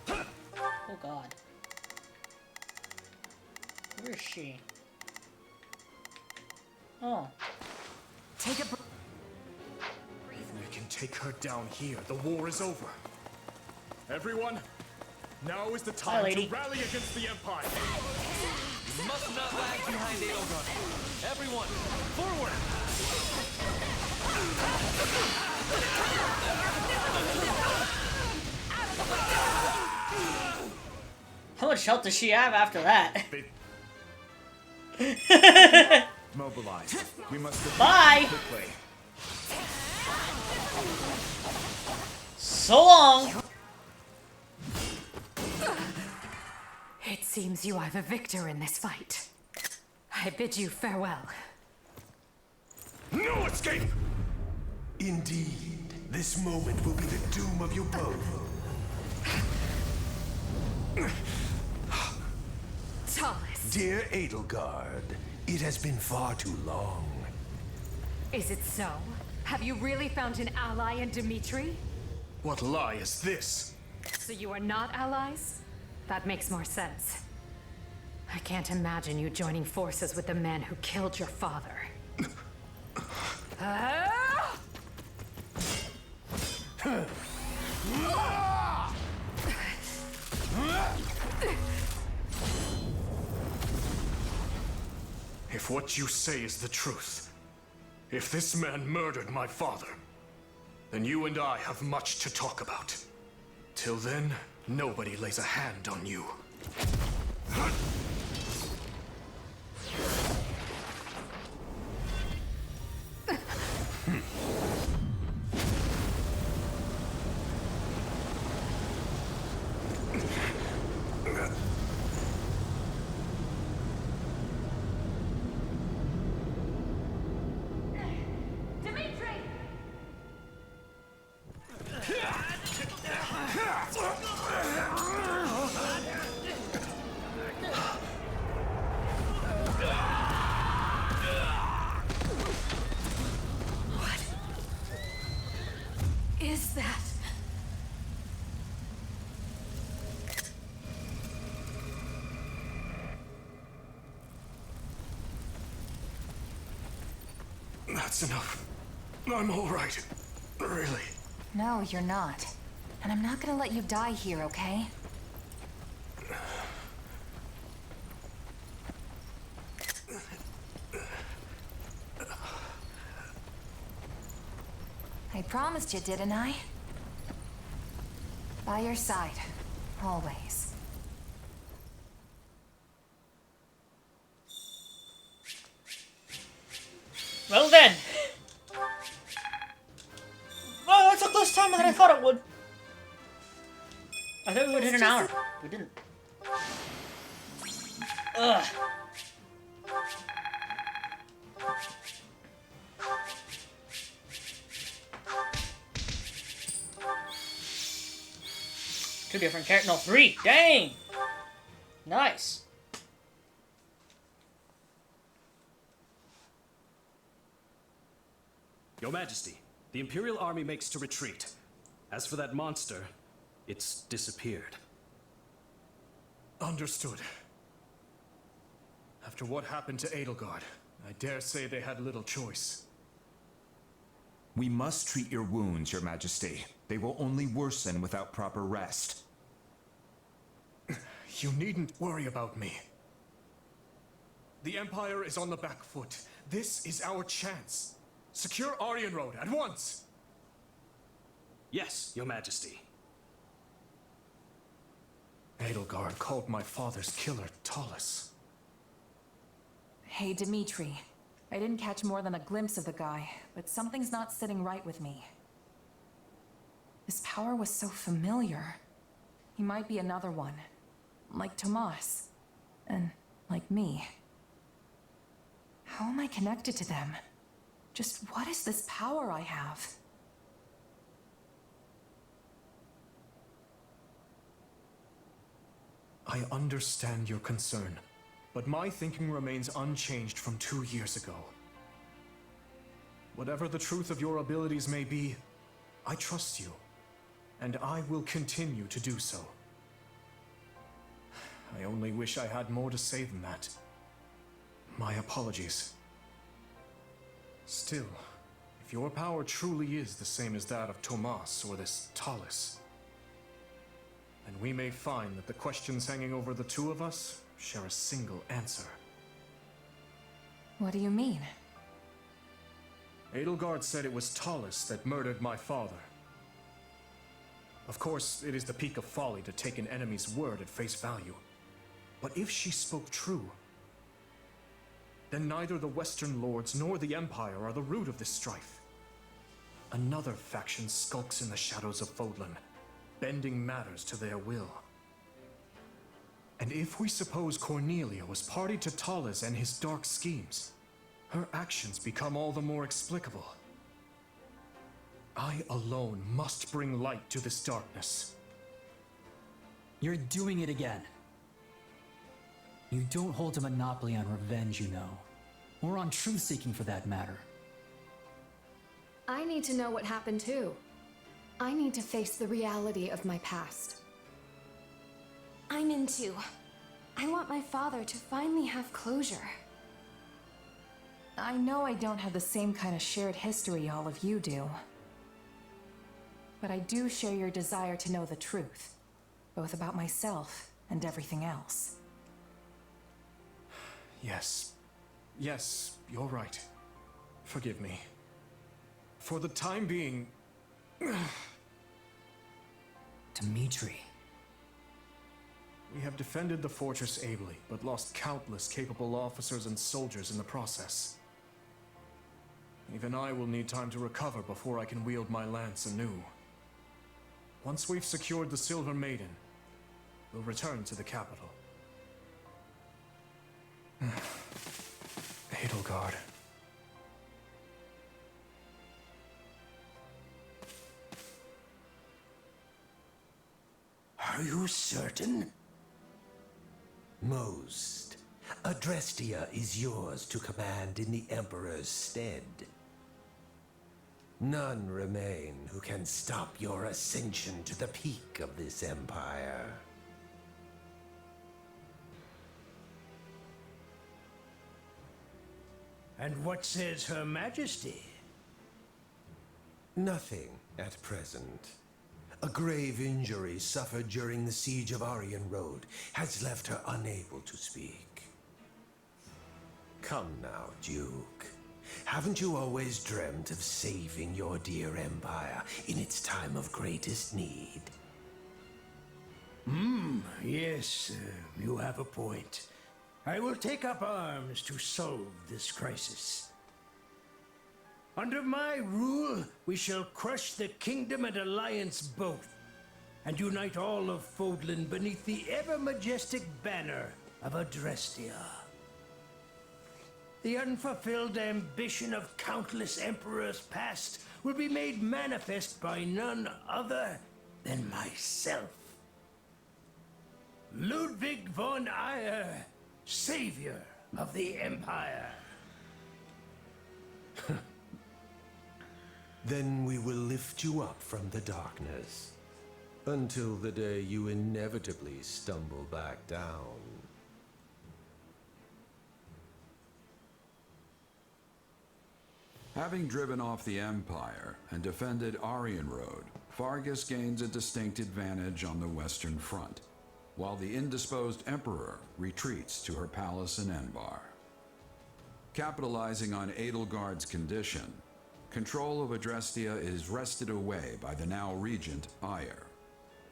Oh, God. Where is she? Oh. Take a We can take her down here. The war is over. Everyone, now is the time to rally against the Empire. We must not lag behind Edelgard. Everyone, forward! How much health does she have after that? Mobilize. We must Bye. quickly. So long. It seems you are the victor in this fight. I bid you farewell. No escape! Indeed, this moment will be the doom of you both. Thomas. Dear Edelgard, it has been far too long. Is it so? Have you really found an ally in Dimitri? What lie is this? So you are not allies? That makes more sense. I can't imagine you joining forces with the man who killed your father. If what you say is the truth, if this man murdered my father, then you and I have much to talk about. Till then, nobody lays a hand on you. Is that? That's enough. I'm all right. Really. No, you're not. And I'm not gonna let you die here, okay? I promised you, didn't I? By your side. Always. Well then. Well, that took less time than I thought it would. I thought we would hit an hour. We didn't. Ugh. Two different characters. No, three. Dang. Nice. Your Majesty, the Imperial army makes to retreat. As for that monster, it's disappeared. Understood. After what happened to Edelgard, I dare say they had little choice. We must treat your wounds, Your Majesty. They will only worsen without proper rest. You needn't worry about me. The Empire is on the back foot. This is our chance. Secure Aryan Road at once! Yes, Your Majesty. Edelgard called my father's killer Talus. Hey, Dimitri. I didn't catch more than a glimpse of the guy, but something's not sitting right with me. His power was so familiar. He might be another one. Like Tomas. And like me. How am I connected to them? Just what is this power I have? I understand your concern, but my thinking remains unchanged from 2 years ago. Whatever the truth of your abilities may be, I trust you, and I will continue to do so. I only wish I had more to say than that. My apologies. Still, if your power truly is the same as that of Tomas or this Talus, then we may find that the questions hanging over the two of us share a single answer. What do you mean? Edelgard said it was Talus that murdered my father. Of course, it is the peak of folly to take an enemy's word at face value. But if she spoke true, then neither the Western Lords nor the Empire are the root of this strife. Another faction skulks in the shadows of Fodlan, bending matters to their will. And if we suppose Cornelia was party to Talus and his dark schemes, her actions become all the more explicable. I alone must bring light to this darkness. You're doing it again. You don't hold a monopoly on revenge, you know. Or on truth-seeking, for that matter. I need to know what happened too. I need to face the reality of my past. I'm in too. I want my father to finally have closure. I know I don't have the same kind of shared history all of you do. But I do share your desire to know the truth, both about myself and everything else. Yes, you're right. Forgive me. For the time being... Dimitri. We have defended the fortress ably, but lost countless capable officers and soldiers in the process. Even I will need time to recover before I can wield my lance anew. Once we've secured the Silver Maiden, we'll return to the capital. Edelgard. Are you certain? Most. Adrestia is yours to command in the Emperor's stead. None remain who can stop your ascension to the peak of this empire. And what says Her Majesty? Nothing at present. A grave injury suffered during the siege of Aryan Road has left her unable to speak. Come now, Duke. Haven't you always dreamt of saving your dear empire in its time of greatest need? Yes, you have a point. I will take up arms to solve this crisis. Under my rule, we shall crush the Kingdom and Alliance both, and unite all of Fodlan beneath the ever-majestic banner of Adrestia. The unfulfilled ambition of countless emperors past will be made manifest by none other than myself. Ludwig von Eyre, savior of the Empire. Then we will lift you up from the darkness, until the day you inevitably stumble back down. Having driven off the Empire and defended Aryan Road, Fargus gains a distinct advantage on the Western Front, while the indisposed Emperor retreats to her palace in Enbar. Capitalizing on Edelgard's condition, control of Adrestia is wrested away by the now regent Ayer.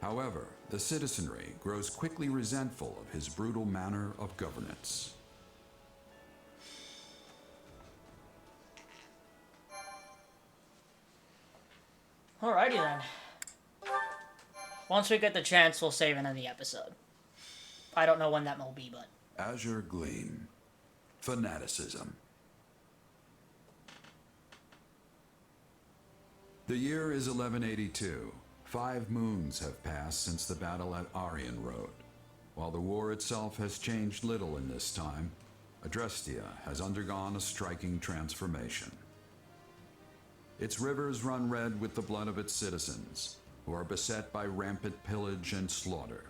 However, the citizenry grows quickly resentful of his brutal manner of governance. Alrighty then. Once we get the chance, we'll save another episode. I don't know when that will be, but... Azure Gleam. Fanaticism. The year is 1182. 5 moons have passed since the battle at Aryan Road. While the war itself has changed little in this time, Adrestia has undergone a striking transformation. Its rivers run red with the blood of its citizens, who are beset by rampant pillage and slaughter.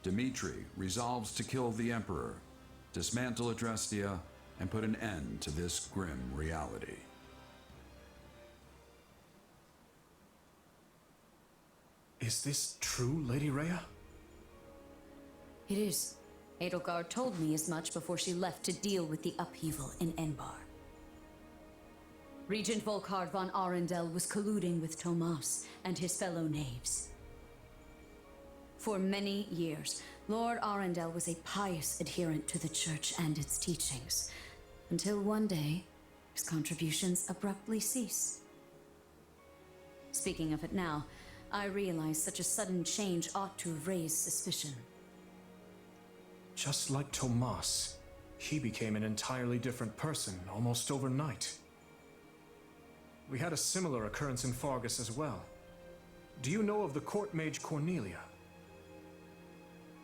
Dimitri resolves to kill the Emperor, dismantle Adrestia, and put an end to this grim reality. Is this true, Lady Rhea? It is. Edelgard told me as much before she left to deal with the upheaval in Enbar. Regent Volkard von Arundel was colluding with Tomas and his fellow knaves. For many years, Lord Arundel was a pious adherent to the Church and its teachings, until one day, his contributions abruptly ceased. Speaking of it now, I realize such a sudden change ought to have raised suspicion. Just like Tomas, he became an entirely different person almost overnight. We had a similar occurrence in Fargus as well. Do you know of the court mage Cornelia?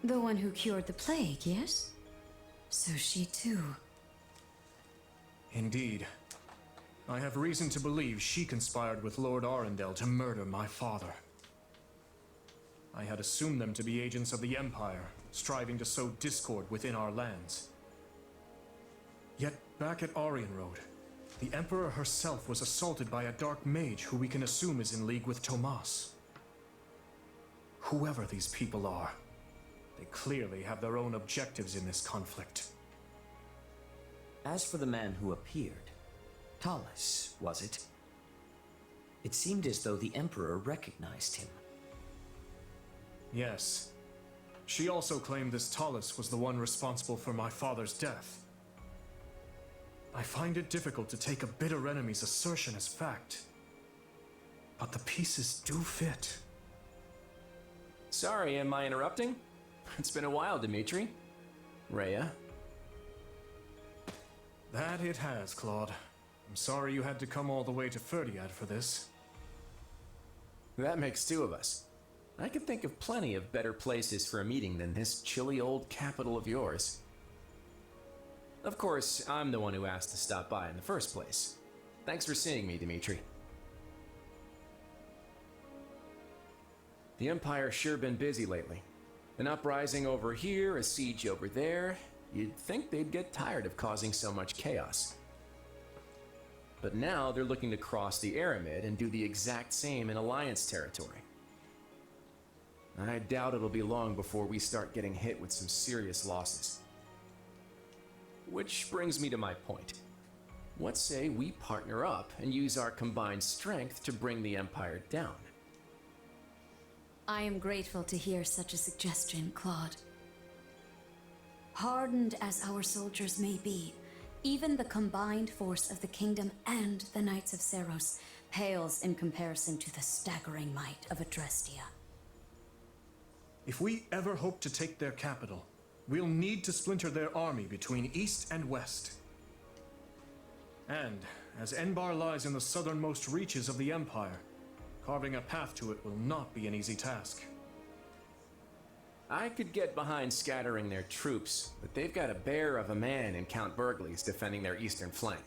The one who cured the plague, yes? So she too. Indeed. I have reason to believe she conspired with Lord Arundel to murder my father. I had assumed them to be agents of the Empire, striving to sow discord within our lands. Yet, back at Aryan Road, the Emperor herself was assaulted by a dark mage who we can assume is in league with Tomas. Whoever these people are, they clearly have their own objectives in this conflict. As for the man who appeared, Talus, was it? It seemed as though the Emperor recognized him. Yes. She also claimed this Talus was the one responsible for my father's death. I find it difficult to take a bitter enemy's assertion as fact. But the pieces do fit. Sorry, am I interrupting? It's been a while, Dimitri. Rhea? That it has, Claude. I'm sorry you had to come all the way to Ferdiad for this. That makes 2 of us. I can think of plenty of better places for a meeting than this chilly old capital of yours. Of course, I'm the one who asked to stop by in the first place. Thanks for seeing me, Dimitri. The Empire's sure been busy lately. An uprising over here, a siege over there. You'd think they'd get tired of causing so much chaos. But now they're looking to cross the Aramid and do the exact same in Alliance territory. I doubt it'll be long before we start getting hit with some serious losses. Which brings me to my point. What say we partner up and use our combined strength to bring the Empire down? I am grateful to hear such a suggestion, Claude. Hardened as our soldiers may be, even the combined force of the Kingdom and the Knights of Seros pales in comparison to the staggering might of Adrestia. If we ever hope to take their capital, we'll need to splinter their army between east and west. And, as Enbar lies in the southernmost reaches of the Empire, carving a path to it will not be an easy task. I could get behind scattering their troops, but they've got a bear of a man in Count Burgley's defending their eastern flank.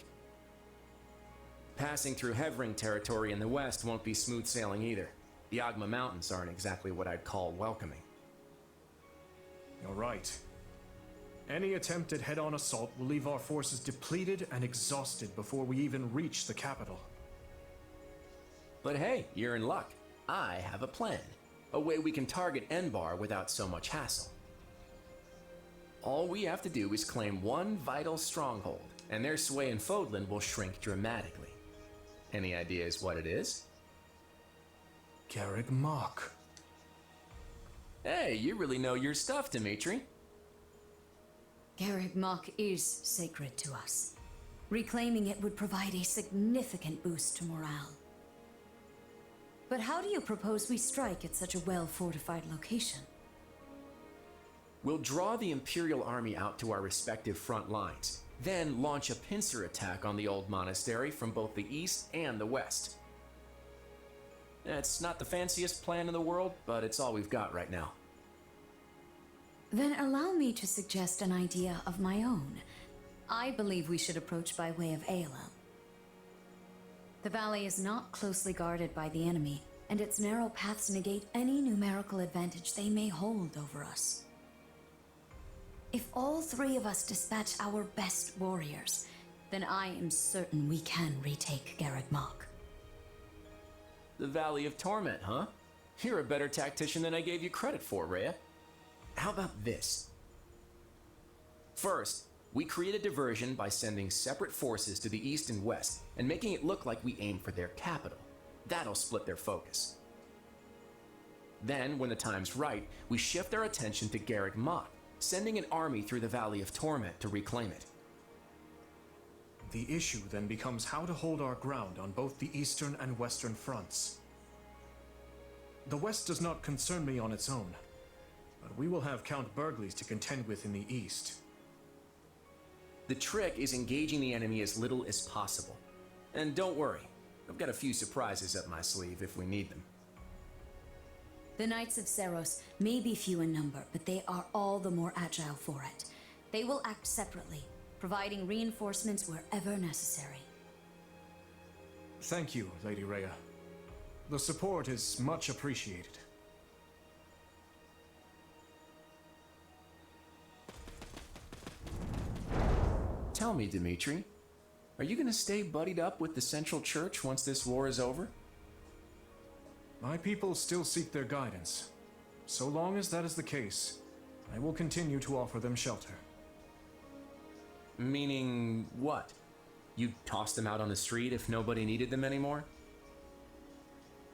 Passing through Hevring territory in the west won't be smooth sailing either. The Ogma Mountains aren't exactly what I'd call welcoming. You're right. Any attempt at head-on assault will leave our forces depleted and exhausted before we even reach the capital. But hey, you're in luck. I have a plan. A way we can target Enbar without so much hassle. All we have to do is claim one vital stronghold, and their sway in Fodlan will shrink dramatically. Any ideas what it is? Garreg Mach. Hey, you really know your stuff, Dimitri. Garreg Mach is sacred to us. Reclaiming it would provide a significant boost to morale. But how do you propose we strike at such a well-fortified location? We'll draw the Imperial Army out to our respective front lines, then launch a pincer attack on the old monastery from both the east and the west. It's not the fanciest plan in the world, but it's all we've got right now. Then allow me to suggest an idea of my own. I believe we should approach by way of Aelem. The valley is not closely guarded by the enemy, and its narrow paths negate any numerical advantage they may hold over us. If all three of us dispatch our best warriors, then I am certain we can retake Garreg Mach. The Valley of Torment, huh? You're a better tactician than I gave you credit for, Rhea. How about this? First, we create a diversion by sending separate forces to the east and west and making it look like we aim for their capital. That'll split their focus. Then, when the time's right, we shift our attention to Garreg Mach, sending an army through the Valley of Torment to reclaim it. The issue then becomes how to hold our ground on both the eastern and western fronts. The west does not concern me on its own, but we will have Count Burgleys to contend with in the east. The trick is engaging the enemy as little as possible. And don't worry, I've got a few surprises up my sleeve if we need them. The Knights of Seros may be few in number, but they are all the more agile for it. They will act separately, providing reinforcements wherever necessary. Thank you, Lady Rhea. The support is much appreciated. Tell me, Dimitri, are you gonna stay buddied up with the Central Church once this war is over? My people still seek their guidance. So long as that is the case, I will continue to offer them shelter. Meaning what? You'd toss them out on the street if nobody needed them anymore?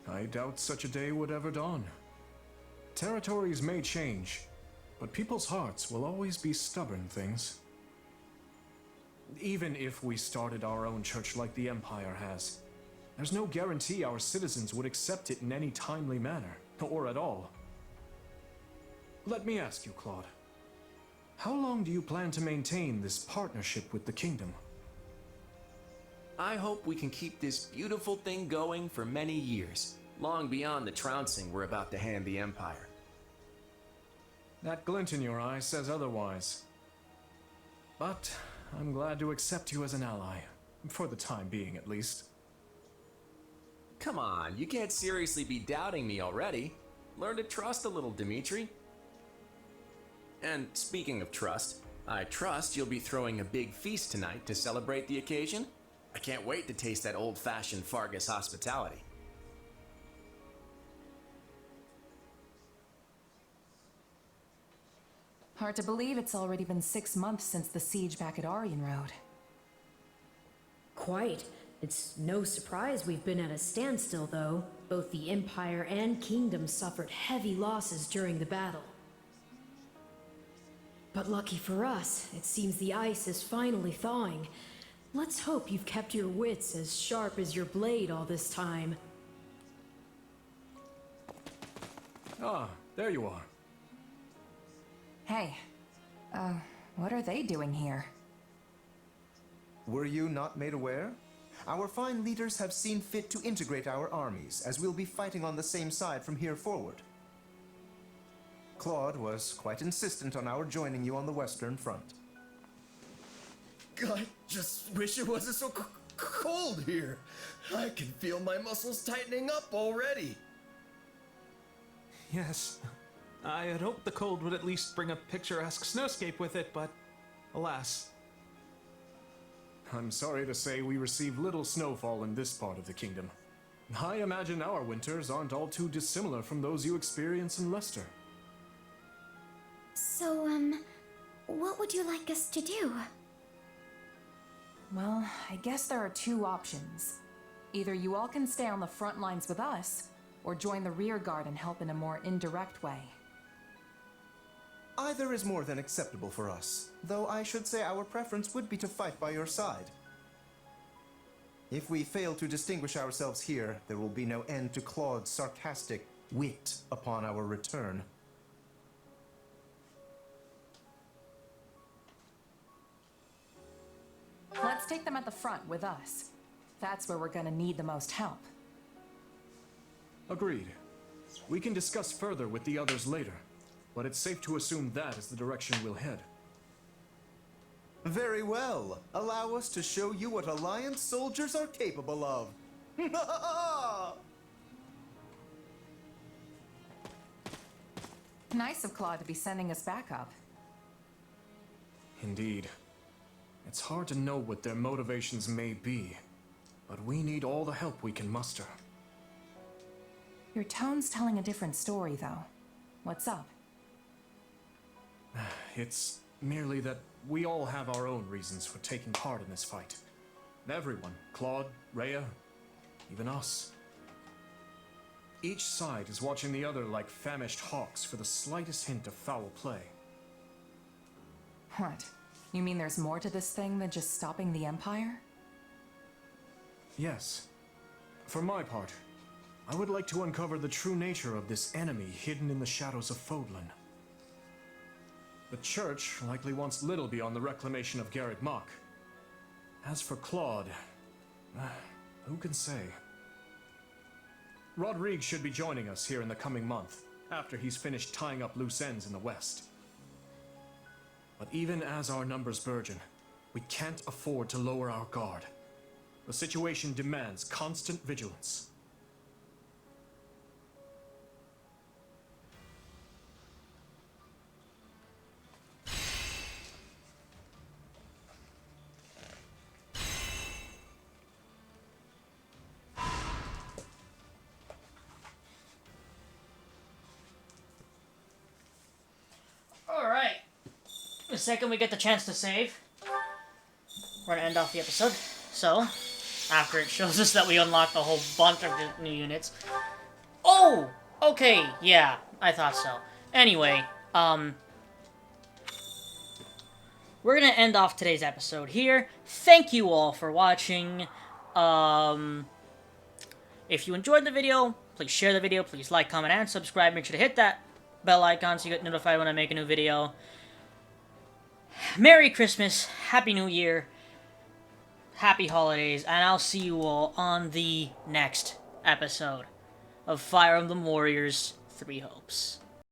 I doubt such a day would ever dawn. Territories may change, but people's hearts will always be stubborn things. Even if we started our own church like the Empire has, there's no guarantee our citizens would accept it in any timely manner, or at all. Let me ask you, Claude. How long do you plan to maintain this partnership with the Kingdom? I hope we can keep this beautiful thing going for many years, long beyond the trouncing we're about to hand the Empire. That glint in your eye says otherwise. But I'm glad to accept you as an ally, for the time being at least. Come on, you can't seriously be doubting me already. Learn to trust a little, Dimitri. And speaking of trust, I trust you'll be throwing a big feast tonight to celebrate the occasion. I can't wait to taste that old-fashioned Fargus hospitality. Hard to believe it's already been 6 months since the siege back at Aryan Road. Quite. It's no surprise we've been at a standstill, though. Both the Empire and Kingdom suffered heavy losses during the battle. But lucky for us, it seems the ice is finally thawing. Let's hope you've kept your wits as sharp as your blade all this time. Ah, there you are. Hey, what are they doing here? Were you not made aware? Our fine leaders have seen fit to integrate our armies, as we'll be fighting on the same side from here forward. Claude was quite insistent on our joining you on the Western Front. I just wish it wasn't so cold here. I can feel my muscles tightening up already. Yes. I had hoped the cold would at least bring a picturesque snowscape with it, but alas. I'm sorry to say we receive little snowfall in this part of the kingdom. I imagine our winters aren't all too dissimilar from those you experience in Leicester. So, what would you like us to do? Well, I guess there are two options. Either you all can stay on the front lines with us, or join the rear guard and help in a more indirect way. Either is more than acceptable for us, though I should say our preference would be to fight by your side. If we fail to distinguish ourselves here, there will be no end to Claude's sarcastic wit upon our return. Let's take them at the front with us. That's where we're gonna need the most help. Agreed. We can discuss further with the others later, but it's safe to assume that is the direction we'll head. Very well. Allow us to show you what Alliance soldiers are capable of. Nice of Claude to be sending us back up. Indeed. It's hard to know what their motivations may be, but we need all the help we can muster. Your tone's telling a different story, though. What's up? It's merely that we all have our own reasons for taking part in this fight. Everyone, Claude, Rhea, even us. Each side is watching the other like famished hawks for the slightest hint of foul play. What? You mean there's more to this thing than just stopping the Empire? Yes. For my part, I would like to uncover the true nature of this enemy hidden in the shadows of Fodlan. The Church likely wants little beyond the reclamation of Garreg Mach. As for Claude, who can say? Rodrigue should be joining us here in the coming month, after he's finished tying up loose ends in the West. But even as our numbers burgeon, we can't afford to lower our guard. The situation demands constant vigilance. Alright. The second we get the chance to save, we're gonna end off the episode. So, after it shows us that we unlocked a whole bunch of new units. Oh! Okay, yeah, I thought so. Anyway, we're gonna end off today's episode here. Thank you all for watching. If you enjoyed the video, please share the video, please like, comment, and subscribe. Make sure to hit that bell icon so you get notified when I make a new video. Merry Christmas, Happy New Year, Happy Holidays, and I'll see you all on the next episode of Fire Emblem Warriors 3 Hopes.